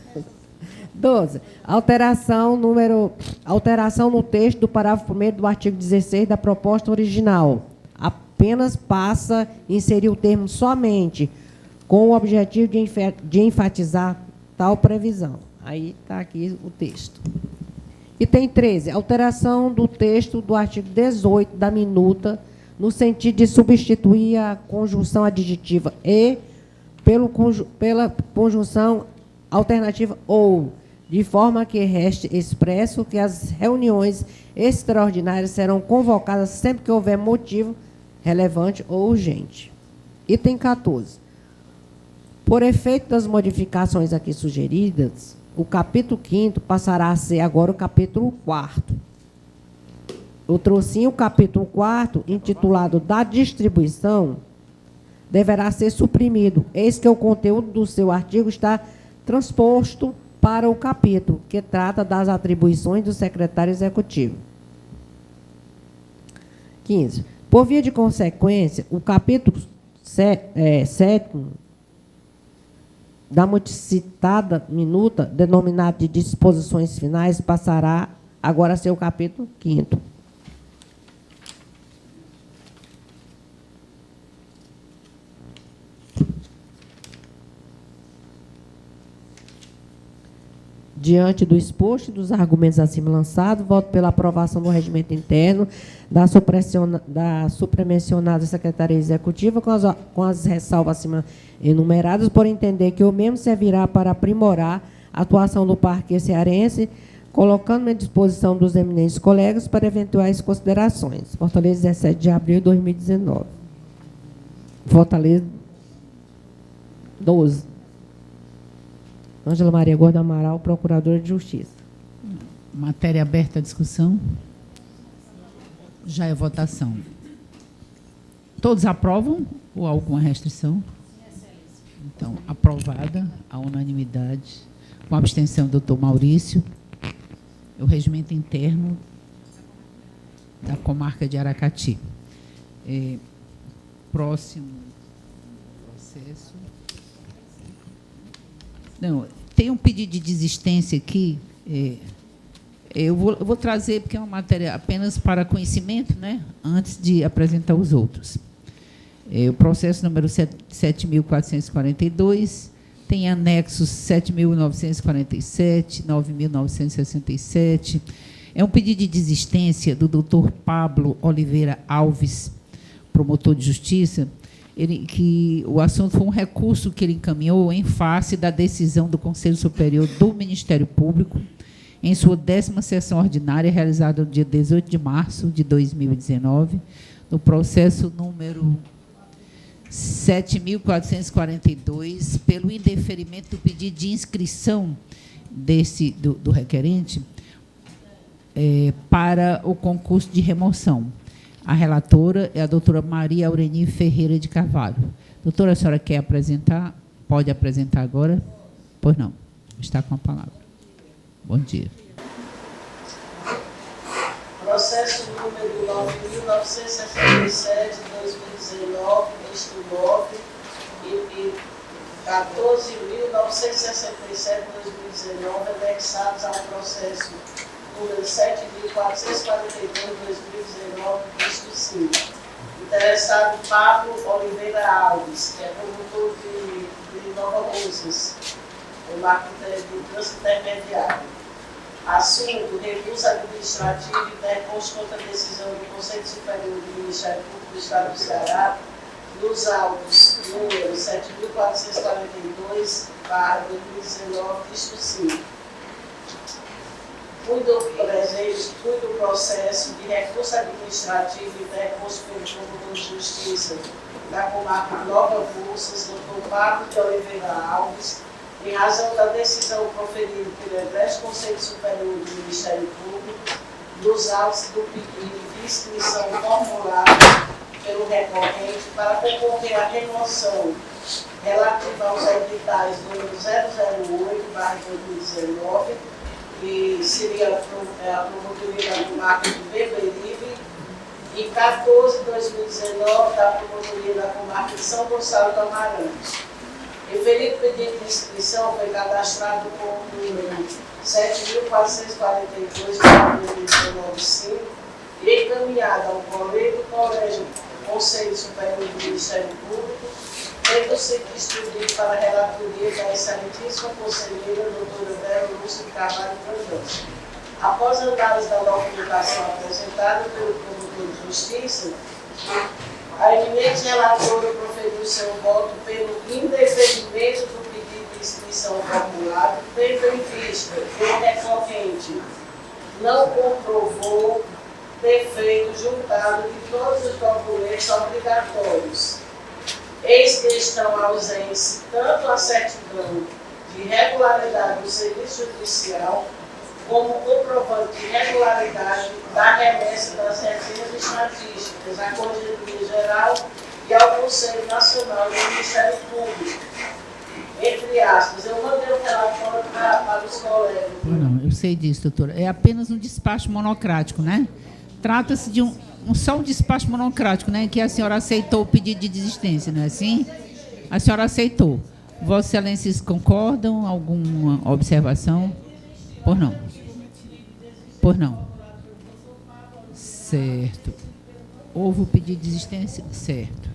12. Alteração no texto do parágrafo 1º do artigo 16 da proposta original. Apenas passa a inserir o termo somente, com o objetivo de enfatizar tal previsão. Aí está aqui o texto. Item 13. Alteração do texto do artigo 18 da minuta, no sentido de substituir a conjunção adjetiva e pela conjunção alternativa ou, de forma que reste expresso que as reuniões extraordinárias serão convocadas sempre que houver motivo relevante ou urgente. Item 14. Por efeito das modificações aqui sugeridas, o capítulo 5º passará a ser agora o capítulo 4º. Eu trouxe o capítulo 4º, intitulado da distribuição, deverá ser suprimido, eis que o conteúdo do seu artigo está transposto para o capítulo que trata das atribuições do secretário executivo. 15. Por via de consequência, o capítulo 7º da multicitada minuta, denominado de disposições finais, passará agora a ser o capítulo 5º. Diante do exposto e dos argumentos acima lançados, voto pela aprovação do regimento interno da supramencionada Secretaria Executiva, com as ressalvas acima enumeradas, por entender que o mesmo servirá para aprimorar a atuação do Parque Cearense, colocando-me à disposição dos eminentes colegas para eventuais considerações. Fortaleza, 17 de abril de 2019. Fortaleza, 12. Ângela Maria Gordo Amaral, Procuradora de Justiça. Matéria aberta à discussão. Já é votação. Todos aprovam ou há alguma restrição? Então, aprovada a unanimidade, com a abstenção do doutor Maurício. O regimento interno da comarca de Aracati. Próximo processo. Não, tem um pedido de desistência aqui. Eu vou trazer, porque é uma matéria apenas para conhecimento, né, antes de apresentar os outros. O processo número 7.442, tem anexos 7.947, 9.967. É um pedido de desistência do doutor Pablo Oliveira Alves, promotor de justiça, que o assunto foi um recurso que ele encaminhou em face da decisão do Conselho Superior do Ministério Público, em sua 10ª sessão ordinária, realizada no dia 18 de março de 2019, no processo número 7.442, pelo indeferimento do pedido de inscrição do requerente para o concurso de remoção. A relatora é a doutora Maria Aureni Ferreira de Carvalho. Doutora, a senhora quer apresentar? Pode apresentar agora? Pois não. Está com a palavra. Bom dia. Processo número 9.967, 2019, isto 9, e 14.967, 2019, anexados ao processo número 7.442, 2019, isto 5. Interessado Pablo Oliveira Alves, que é promotor de Nova Russas, o marco de trânsito intermediário. Assunto: recurso administrativo interposto contra a decisão do Conselho Superior do Ministério Público do Estado do Ceará, nos autos número 7.442/2019, isto 5. Fui do processo de recurso administrativo interposto pelo promotor de justiça da comarca Nova Russas, doutor Pablo de Oliveira Alves, em razão da decisão proferida pelo Egresso Conselho Superior do Ministério Público, dos autos do pedido de inscrição formulado pelo recorrente para concorrer à remoção relativa aos editais número 008/2019, que seria a promotoria da comarca de Beberibe, e 14/2019 da promotoria da comarca de São Gonçalo do Amarante. Referido pedido de inscrição foi cadastrado com o número 7.442/2019 e encaminhado ao Colégio Conselho Superior do Ministério Público, tendo sido distribuído para a relatoria da excelentíssima conselheira doutora Vera Lúcia de Carvalho Franjosa. Após análise da documentação apresentada pelo promotor de justiça, a eminente relatora proferiu seu voto pelo indeferimento do pedido de inscrição formulado, tendo em vista que o recorrente não comprovou ter feito juntado de todos os documentos obrigatórios. Eis que estão ausentes tanto a certidão de regularidade do serviço judicial, como comprovante de regularidade da remessa das resenhas estatísticas à Corregedoria Geral e ao Conselho Nacional do Ministério Público. Entre aspas, eu mandei o relatório para os colegas. Não, eu sei disso, doutora. É apenas um despacho monocrático, né? Trata-se de só um despacho monocrático, né, que a senhora aceitou o pedido de desistência, não é assim? A senhora aceitou. Vossas Excelências concordam? Alguma observação? Por não. Por não. Certo. Houve o pedido de desistência? Certo.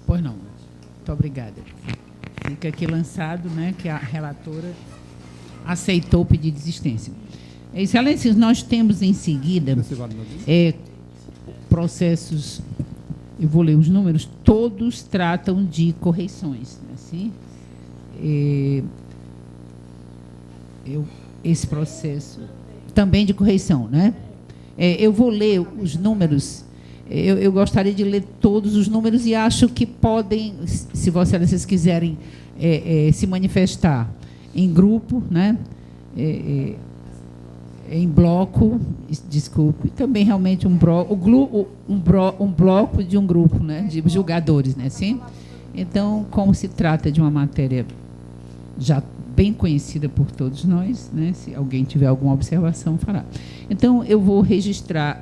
Pois não. Muito obrigada. Fica aqui lançado, né, que a relatora aceitou o pedido de desistência. Excelências, nós temos em seguida processos, eu vou ler os números, todos tratam de correções. Assim, esse processo também de correção, né? Eu vou ler os números. Eu gostaria de ler todos os números e acho que podem, se vocês quiserem se manifestar em grupo, né? Em bloco, desculpe, também realmente um bloco de um grupo, né? De julgadores, né? Sim? Então, como se trata de uma matéria já bem conhecida por todos nós, né? Se alguém tiver alguma observação, fará. Então, eu vou registrar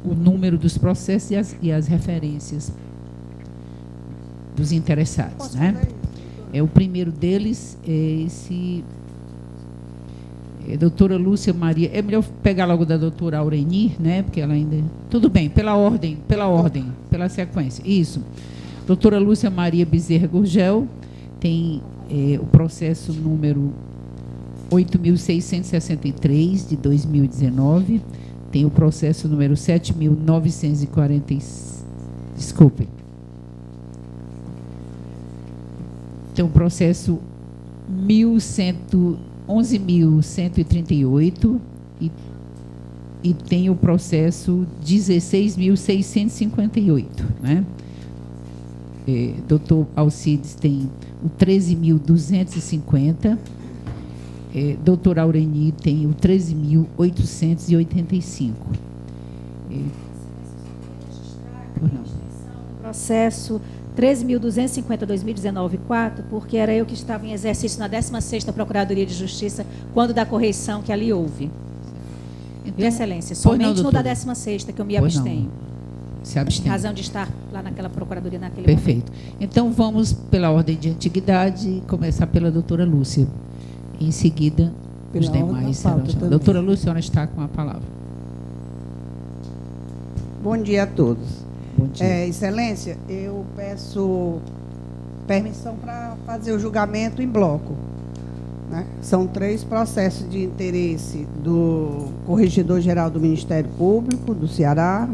o número dos processos e as referências dos interessados, né? O primeiro deles é esse... doutora Lúcia Maria... É melhor pegar logo da doutora Aurenir, né? Porque ela ainda... Tudo bem, pela ordem, pela sequência. Isso. Doutora Lúcia Maria Bezerra Gurgel tem o processo número 8.663, de 2019... Tem o processo número 7.940... Desculpe. Tem o processo 11.138 e tem o processo 16.658, né? Doutor Alcides tem o 13.250. Doutor Aureni tem o 13.885. Processo 13.250/2019-4, porque era eu que estava em exercício na 16ª Procuradoria de Justiça, quando da correição que ali houve. Então, Excelência, somente no da 16ª que eu me abstenho. Se abstém. Em razão de estar lá naquela Procuradoria naquele Perfeito. momento. Então, vamos pela ordem de antiguidade, começar pela doutora Lúcia. Em seguida, os demais. Doutora Lúcia, a senhora está com a palavra. Bom dia a todos. Bom dia. Excelência, eu peço permissão para fazer o julgamento em bloco, né? São 3 processos de interesse do Corregedor-Geral do Ministério Público do Ceará,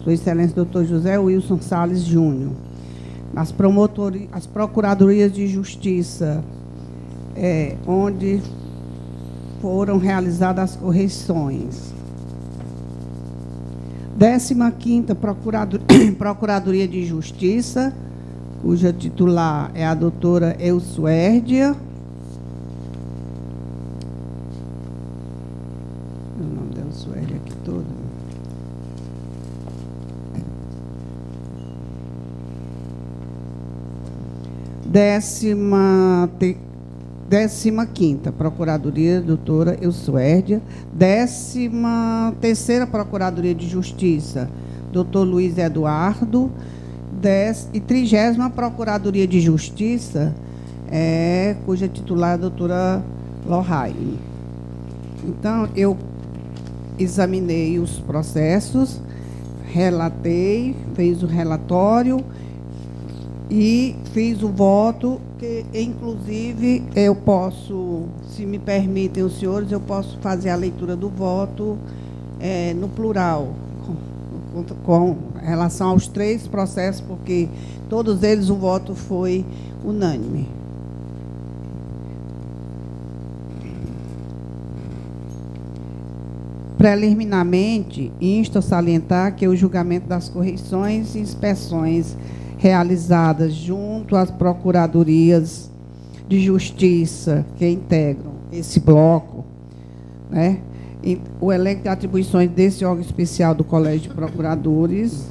Sua Excelência Dr. José Wilson Salles Júnior. As Procuradorias de Justiça, onde foram realizadas as correções. 15ª Procuradoria de Justiça, cuja titular é a doutora Elsuérdia. O nome da Elsuérdia aqui todo. Décima 15ª Procuradoria, doutora Elsuérdia. 13ª Procuradoria de Justiça, doutor Luiz Eduardo. E 30ª Procuradoria de Justiça, cuja titular é a doutora Lohai. Então, eu examinei os processos, relatei, fiz o relatório e fiz o voto, que, inclusive, eu posso, se me permitem os senhores, eu posso fazer a leitura do voto no plural, com relação aos 3 processos, porque todos eles o voto foi unânime. Preliminarmente, insto a salientar que o julgamento das correções e inspeções realizadas junto às procuradorias de justiça que integram esse bloco, né? E o elenco de atribuições desse órgão especial do Colégio de Procuradores,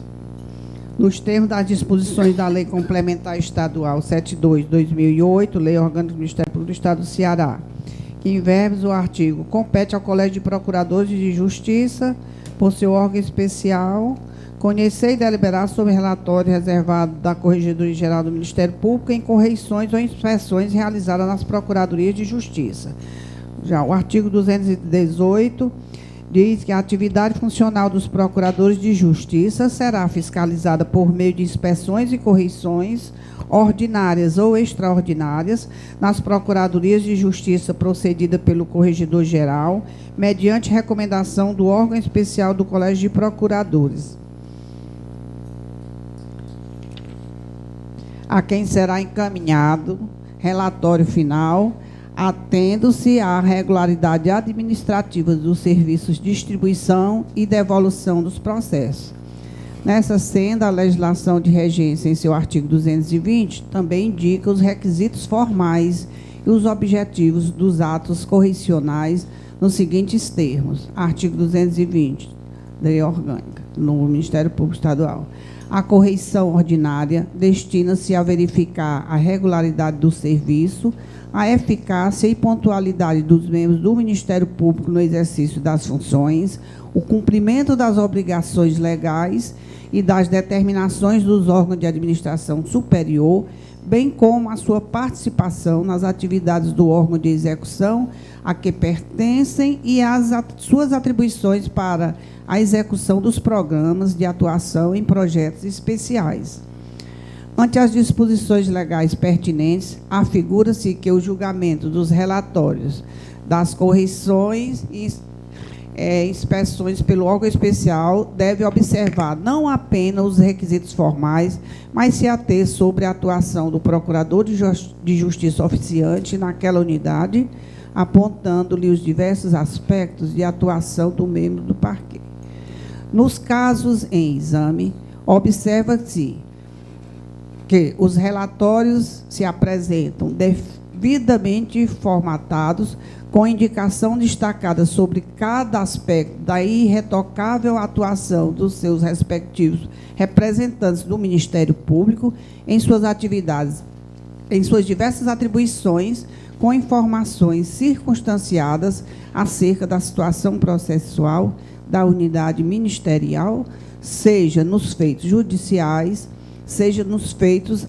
nos termos das disposições da Lei Complementar Estadual 72/2008, Lei Orgânica do Ministério Público do Estado do Ceará, Em verbos, o artigo compete ao Colégio de Procuradores de Justiça, por seu órgão especial, conhecer e deliberar sobre relatório reservado da Corregedoria Geral do Ministério Público em correições ou inspeções realizadas nas Procuradorias de Justiça. Já o artigo 218 diz que a atividade funcional dos procuradores de justiça será fiscalizada por meio de inspeções e correições ordinárias ou extraordinárias nas procuradorias de justiça procedida pelo Corregedor-Geral, mediante recomendação do órgão especial do Colégio de Procuradores, a quem será encaminhado relatório final, atendo-se à regularidade administrativa dos serviços de distribuição e devolução dos processos. Nessa senda, a legislação de regência, em seu artigo 220, também indica os requisitos formais e os objetivos dos atos correcionais nos seguintes termos. Artigo 220, Lei Orgânica, no Ministério Público Estadual. A correição ordinária destina-se a verificar a regularidade do serviço, a eficácia e pontualidade dos membros do Ministério Público no exercício das funções, o cumprimento das obrigações legais e das determinações dos órgãos de administração superior, bem como a sua participação nas atividades do órgão de execução a que pertencem e as suas atribuições para a execução dos programas de atuação em projetos especiais. Ante as disposições legais pertinentes, afigura-se que o julgamento dos relatórios das correições e inspeções pelo órgão especial deve observar não apenas os requisitos formais, mas se ater sobre a atuação do procurador de justiça oficiante naquela unidade, apontando-lhe os diversos aspectos de atuação do membro do parquê. Nos casos em exame, observa-se que os relatórios se apresentam devidamente formatados, com indicação destacada sobre cada aspecto da irretocável atuação dos seus respectivos representantes do Ministério Público em suas atividades, em suas diversas atribuições, com informações circunstanciadas acerca da situação processual da unidade ministerial, seja nos feitos judiciais, seja nos feitos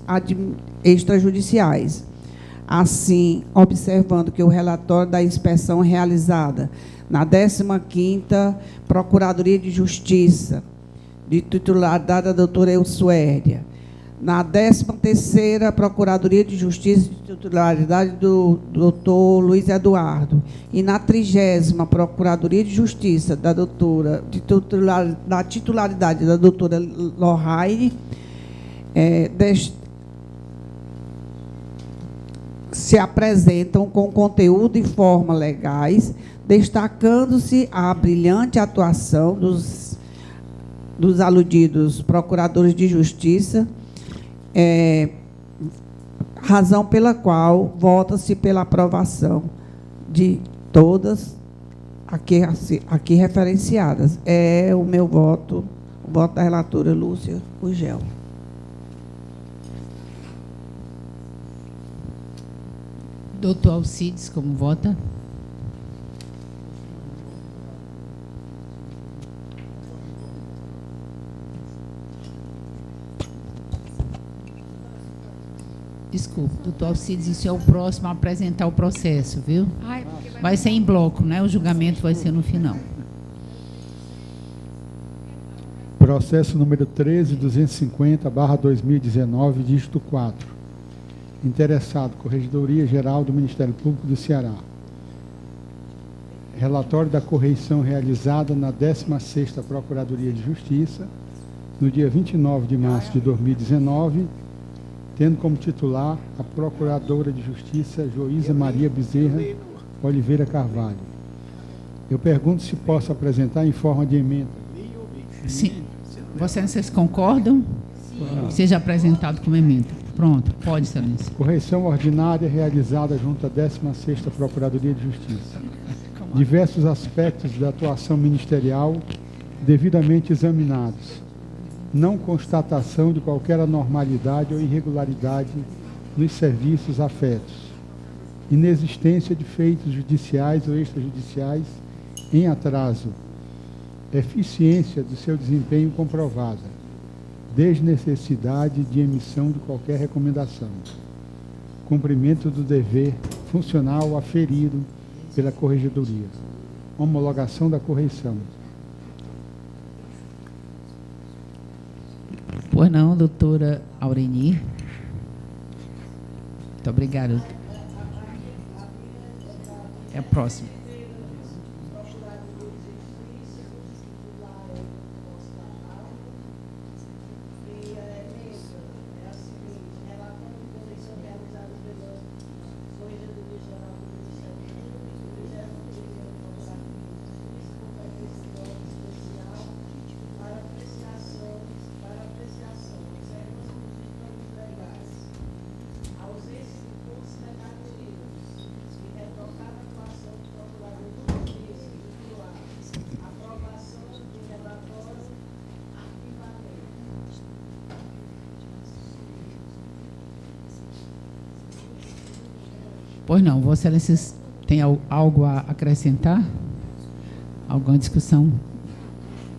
extrajudiciais. Assim, observando que o relatório da inspeção realizada na 15ª Procuradoria de Justiça, de titularidade da doutora Elsuéria, na 13ª Procuradoria de Justiça, de titularidade do doutor Luiz Eduardo, e na 30ª Procuradoria de Justiça, da titularidade da doutora Lohane, se apresentam com conteúdo e forma legais, destacando-se a brilhante atuação dos aludidos procuradores de justiça, razão pela qual vota-se pela aprovação de todas aqui referenciadas. É o meu voto, o voto da relatora Lúcia Gugel. Doutor Alcides, como vota? Desculpe, doutor Alcides, o senhor é o próximo a apresentar o processo, viu? Vai ser em bloco, né? O julgamento vai ser no final. Processo número 13.250/2019, dígito 4. Interessado, Corregedoria Geral do Ministério Público do Ceará. Relatório da correição realizada na 16ª Procuradoria de Justiça, no dia 29 de março de 2019, tendo como titular a Procuradora de Justiça Joísa Maria Bezerra Oliveira Carvalho. Eu pergunto se posso apresentar em forma de emenda. Sim. Vocês concordam? Seja apresentado como emenda. Pronto, pode, excelência. Correição ordinária realizada junto à 16ª Procuradoria de Justiça. Diversos aspectos da atuação ministerial devidamente examinados. Não constatação de qualquer anormalidade ou irregularidade nos serviços afetos. inexistência de feitos judiciais ou extrajudiciais em atraso, eficiência do seu desempenho comprovada, desnecessidade de emissão de qualquer recomendação, cumprimento do dever funcional aferido pela Corregedoria, homologação da correição. Pois não, doutora Aurenir. Muito obrigada. É a próxima. Pois não, Vossa Excelência tem algo a acrescentar? Alguma discussão?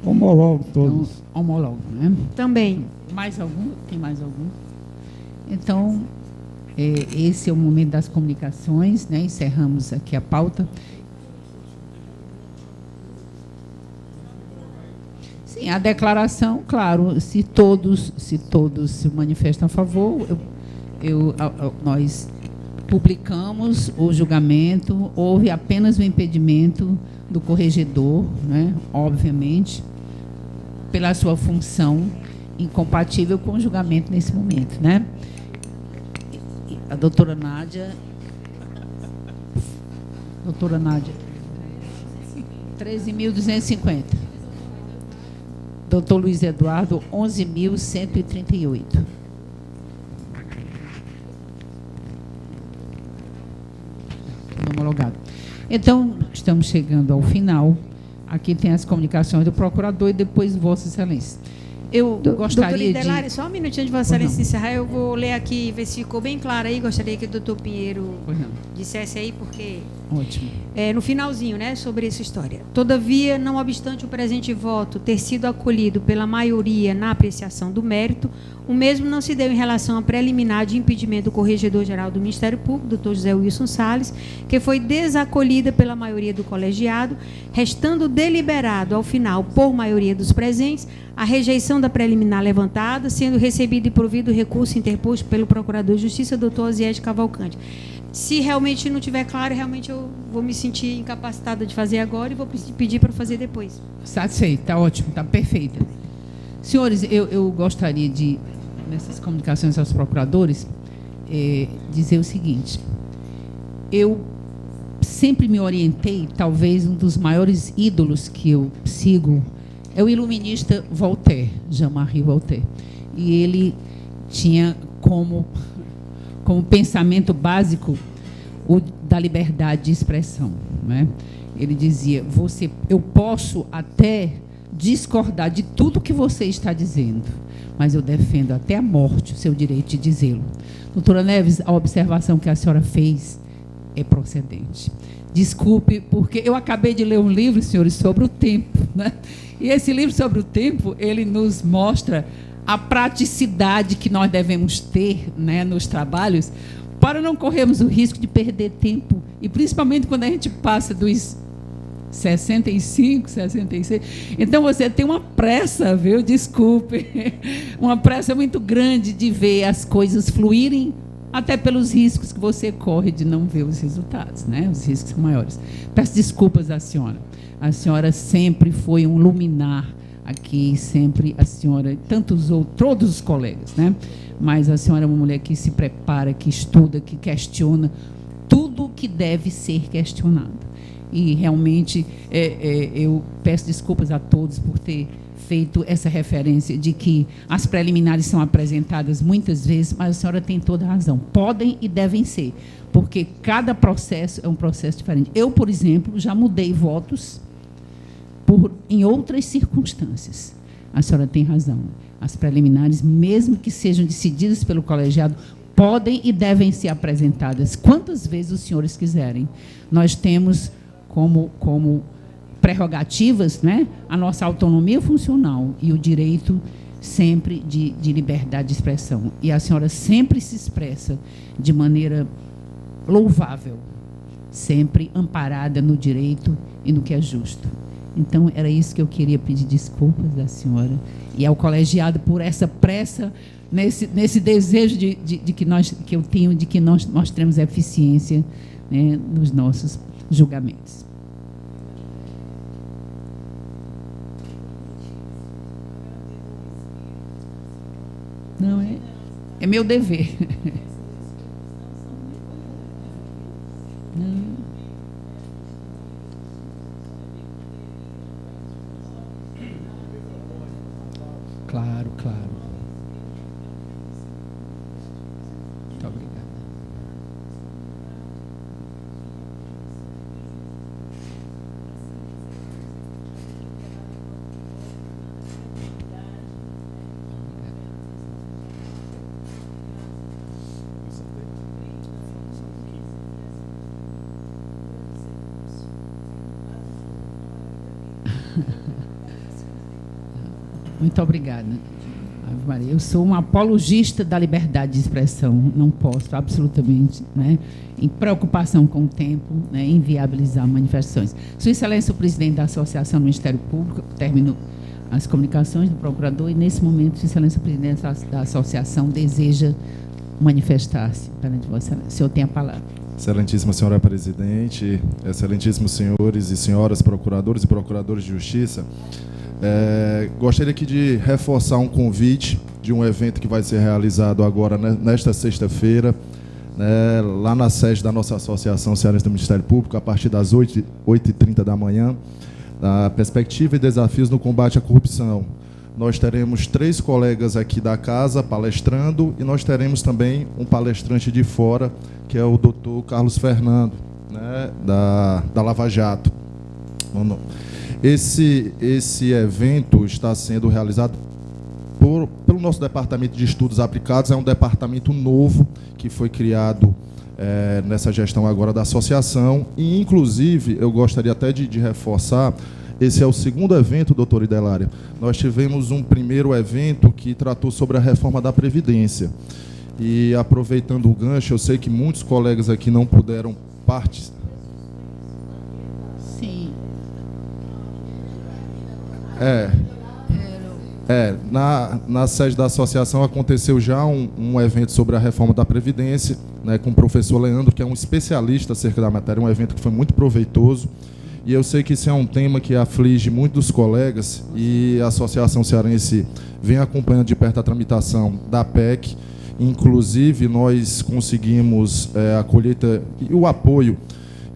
Homologo todos. Então, homologo, né? Também. Mais algum? Tem mais algum? Então, esse é o momento das comunicações, né? Encerramos aqui a pauta. Sim, a declaração, claro, se todos se manifestam a favor, nós publicamos o julgamento, houve apenas o impedimento do corregedor, né, obviamente, pela sua função incompatível com o julgamento nesse momento, né? A doutora Nádia, 13.250. Doutor Luiz Eduardo, 11.138. Homologado. Então, estamos chegando ao final. Aqui tem as comunicações do procurador e depois Vossa Excelência. Eu gostaria de... Só um minutinho de Vossa Excelência encerrar. Eu vou ler aqui, ver se ficou bem claro aí. Gostaria que o doutor Pinheiro dissesse aí, porque... Ótimo. No finalzinho, né, sobre essa história. Todavia, não obstante o presente voto ter sido acolhido pela maioria na apreciação do mérito, o mesmo não se deu em relação à preliminar de impedimento do Corregedor-Geral do Ministério Público, doutor José Wilson Salles, que foi desacolhida pela maioria do colegiado, restando deliberado, ao final, por maioria dos presentes, a rejeição da preliminar levantada, sendo recebido e provido o recurso interposto pelo Procurador de Justiça, doutor Osiede Cavalcante. Se realmente não estiver claro, realmente eu vou me sentir incapacitada de fazer agora e vou pedir para fazer depois. Satisfeito, está ótimo, está perfeita. Senhores, eu gostaria de, nessas comunicações aos procuradores, dizer o seguinte. Eu sempre me orientei, talvez um dos maiores ídolos que eu sigo, é o iluminista Voltaire, Jean-Marie Voltaire. E ele tinha como pensamento básico o da liberdade de expressão, né? Ele dizia, eu posso até discordar de tudo que você está dizendo, mas eu defendo até a morte o seu direito de dizê-lo. Doutora Neves, a observação que a senhora fez é procedente. Desculpe, porque eu acabei de ler um livro, senhores, sobre o tempo, né? E esse livro sobre o tempo, ele nos mostra a praticidade que nós devemos ter, né, nos trabalhos, para não corrermos o risco de perder tempo, e principalmente quando a gente passa dos 65, 66. Então, você tem uma pressa, viu? Desculpe. Uma pressa muito grande de ver as coisas fluírem, até pelos riscos que você corre de não ver os resultados, né? Os riscos são maiores. Peço desculpas à senhora. A senhora sempre foi um luminar aqui, sempre a senhora, tantos outros, todos os colegas, né? Mas a senhora é uma mulher que se prepara, que estuda, que questiona tudo que deve ser questionado. E realmente eu peço desculpas a todos por ter feito essa referência de que as preliminares são apresentadas muitas vezes, mas a senhora tem toda a razão. Podem e devem ser, porque cada processo é um processo diferente. Eu, por exemplo, já mudei votos em outras circunstâncias. A senhora tem razão. As preliminares, mesmo que sejam decididas pelo colegiado, podem e devem ser apresentadas quantas vezes os senhores quiserem. Nós temos como prerrogativas, né, a nossa autonomia funcional e o direito sempre de liberdade de expressão. E a senhora sempre se expressa de maneira louvável, sempre amparada no direito e no que é justo. Então, era isso que eu queria pedir desculpas da senhora e ao colegiado por essa pressa, nesse desejo que eu tenho de que nós mostremos eficiência, né, nos nossos julgamentos. Não, é meu dever. Não. Claro, claro. Muito obrigado. Muito obrigada. Ave Maria, eu sou um apologista da liberdade de expressão. Não posso, absolutamente, né, em preocupação com o tempo, né, inviabilizar manifestações. Sua Excelência, o presidente da Associação do Ministério Público, termino as comunicações do procurador e, nesse momento, Sua Excelência, o presidente da Associação deseja manifestar-se perante Vossa Excelência. O senhor tem a palavra. Excelentíssima senhora presidente, excelentíssimos senhores e senhoras procuradores e procuradores de justiça, gostaria aqui de reforçar um convite de um evento que vai ser realizado agora, né, nesta sexta-feira, né, lá na sede da nossa Associação Cearense do Ministério Público, a partir das 8h30 da manhã, a perspectiva e desafios no combate à corrupção. Nós teremos 3 colegas aqui da casa palestrando e nós teremos também um palestrante de fora, que é o doutor Carlos Fernando, né, da Lava Jato. Esse evento está sendo realizado pelo nosso Departamento de Estudos Aplicados. É um departamento novo que foi criado nessa gestão agora da associação. E, inclusive, eu gostaria até de reforçar, esse é o segundo evento, doutora Idelária. Nós tivemos um primeiro evento que tratou sobre a reforma da Previdência. E, aproveitando o gancho, eu sei que muitos colegas aqui não puderam participar. Sim. Na sede da associação aconteceu já um evento sobre a reforma da Previdência, né, com o professor Leandro, que é um especialista acerca da matéria, um evento que foi muito proveitoso. E eu sei que isso é um tema que aflige muitos colegas e a Associação Cearense vem acompanhando de perto a tramitação da PEC. Inclusive, nós conseguimos a colheita e o apoio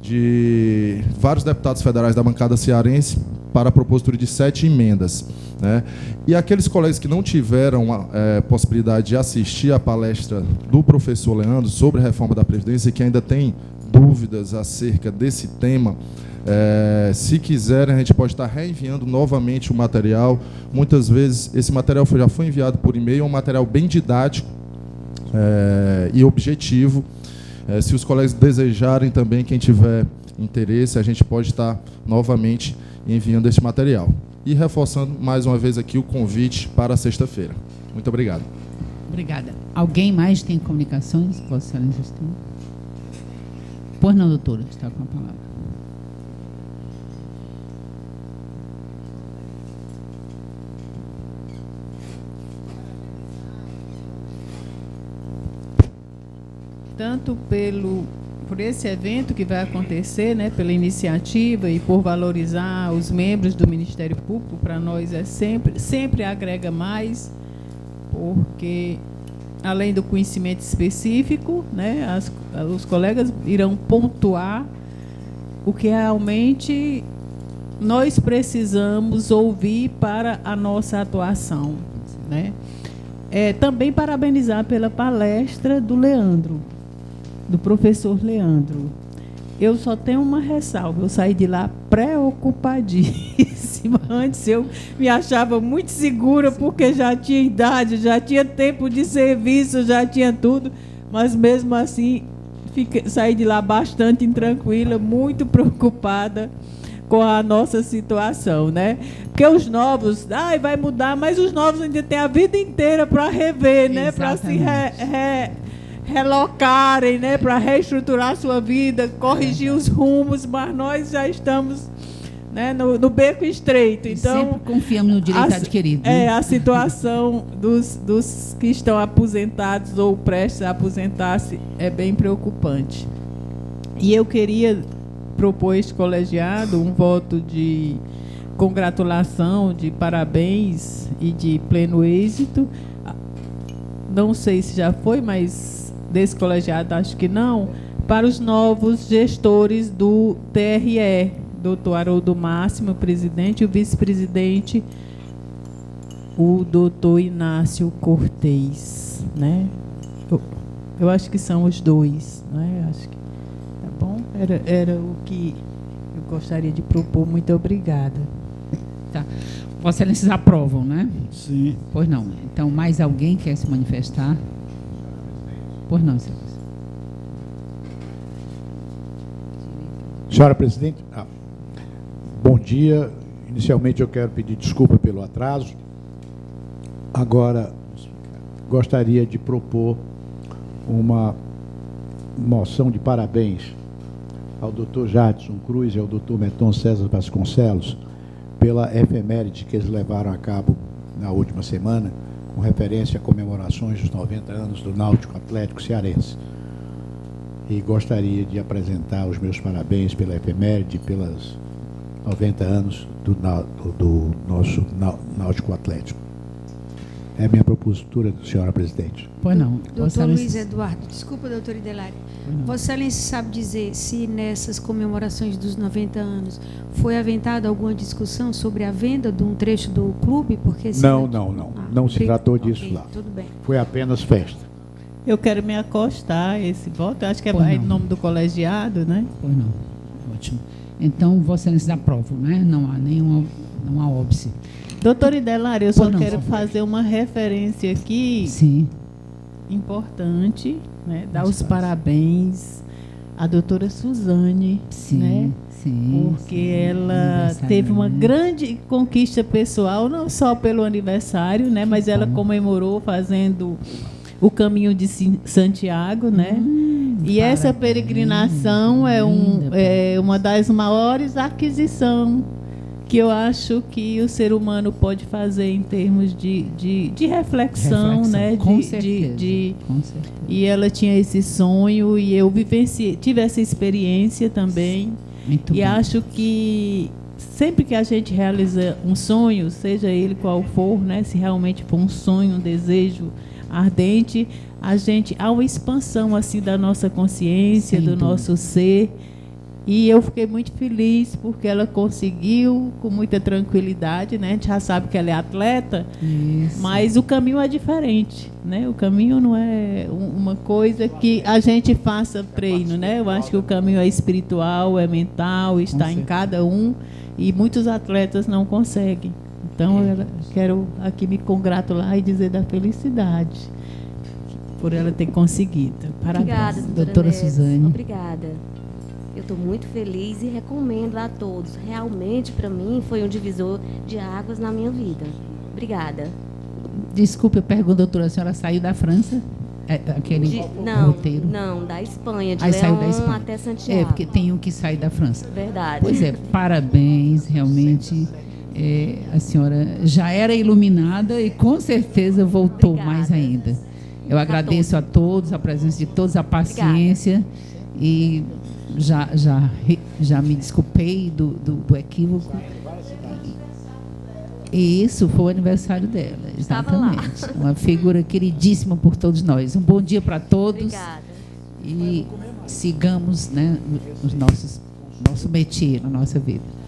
de vários deputados federais da bancada cearense para a propositura de 7 emendas. Né? E aqueles colegas que não tiveram a possibilidade de assistir à palestra do professor Leandro sobre a reforma da Previdência e que ainda têm dúvidas acerca desse tema, se quiserem, a gente pode estar reenviando novamente o material. Muitas vezes esse material já foi enviado por e-mail, é um material bem didático e objetivo. Se os colegas desejarem também, quem tiver interesse, a gente pode estar novamente enviando esse material. E reforçando mais uma vez aqui o convite para sexta-feira. Muito obrigado. Obrigada. Alguém mais tem comunicações? Vossa Excelência tem? Pois não, doutora, está com a palavra. Tanto por esse evento que vai acontecer, né, pela iniciativa e por valorizar os membros do Ministério Público, para nós sempre agrega mais, porque além do conhecimento específico, né, os colegas irão pontuar o que realmente nós precisamos ouvir para a nossa atuação, né? Também parabenizar pela palestra do Leandro, do professor Leandro. Eu só tenho uma ressalva, eu saí de lá preocupadíssima. Antes eu me achava muito segura, porque já tinha idade, já tinha tempo de serviço, já tinha tudo. mas mesmo assim saí de lá bastante intranquila, muito preocupada com a nossa situação, né? Porque os novos, vai mudar, mas os novos ainda têm a vida inteira para rever, né? Para se relocarem, né? Para reestruturar a sua vida, corrigir os rumos, mas nós já estamos, né, no beco estreito. Então, sempre confiamos no direito adquirido. Né? A situação dos que estão aposentados ou prestes a aposentar-se é bem preocupante. E eu queria propor a este colegiado um voto de congratulação, de parabéns e de pleno êxito. Não sei se já foi, mas desse colegiado acho que não, para os novos gestores do TRE, doutor Haroldo Máximo, presidente, e o vice-presidente, o doutor Inácio Cortez, né? Eu acho que são os dois, né? Acho que tá bom. Era o que eu gostaria de propor. Muito obrigada. Tá. Vossa Excelência aprovam, né? Sim. Pois não. Então, mais alguém quer se manifestar? Pois não, Excelência. Senhora Presidente, bom dia. Inicialmente eu quero pedir desculpa pelo atraso. Agora, gostaria de propor uma moção de parabéns ao Dr. Jadson Cruz e ao Dr. Meton César Vasconcelos pela efeméride que eles levaram a cabo na última semana, com referência a comemorações dos 90 anos do Náutico Atlético Cearense. E gostaria de apresentar os meus parabéns pela efeméride, pelas 90 anos do nosso Náutico Atlético. É a minha propositura, senhora presidente. Pois não. Doutor Luiz Eduardo, desculpa, doutor Idelari. Vossa Excelência sabe dizer se nessas comemorações dos 90 anos foi aventada alguma discussão sobre a venda de um trecho do clube? Porque não se tratou disso lá. Tudo bem. Foi apenas festa. Eu quero me acostar a esse voto. Eu acho que é em nome do colegiado, né? Pois não. Ótimo. Então, Vossa Excelência aprovam, né? Não há nenhuma óbice. Doutor Idelari, eu só quero fazer uma referência aqui. Sim. Importante, né? Dar os parabéns à doutora Suzane, sim, né? Sim, porque ela teve uma grande conquista pessoal, não só pelo aniversário, né? Mas ela comemorou fazendo o caminho de Santiago, né? E essa peregrinação é uma das maiores aquisições que eu acho que o ser humano pode fazer em termos de reflexão, né? Com certeza. Com certeza. E ela tinha esse sonho e eu tive essa experiência também. Muito bem. Acho que sempre que a gente realiza um sonho, seja ele qual for, né? Se realmente for um sonho, um desejo ardente, há uma expansão assim da nossa consciência, do nosso ser. E eu fiquei muito feliz porque ela conseguiu com muita tranquilidade, né? A gente já sabe que ela é atleta, mas o caminho é diferente, né? O caminho não é uma coisa que a gente faça treino, né? Eu acho que o caminho é espiritual, é mental, está em cada um e muitos atletas não conseguem. Então, eu quero aqui me congratular e dizer da felicidade por ela ter conseguido. Parabéns. Obrigada, doutora Suzane. Obrigada. Eu estou muito feliz e recomendo a todos. Realmente, para mim, foi um divisor de águas na minha vida. Obrigada. Desculpe, eu pergunto, doutora, a senhora saiu da França? Aquele roteiro? Não, da Espanha, de León até Santiago. Porque tem um que sai da França. Verdade. Pois é, parabéns, realmente. A senhora já era iluminada e com certeza voltou mais ainda. Eu agradeço a todos, a presença de todos, a paciência. E já me desculpei do equívoco. E isso foi o aniversário dela, exatamente. Uma figura queridíssima por todos nós. Um bom dia para todos. Obrigada. E sigamos, né, nosso métier, na nossa vida.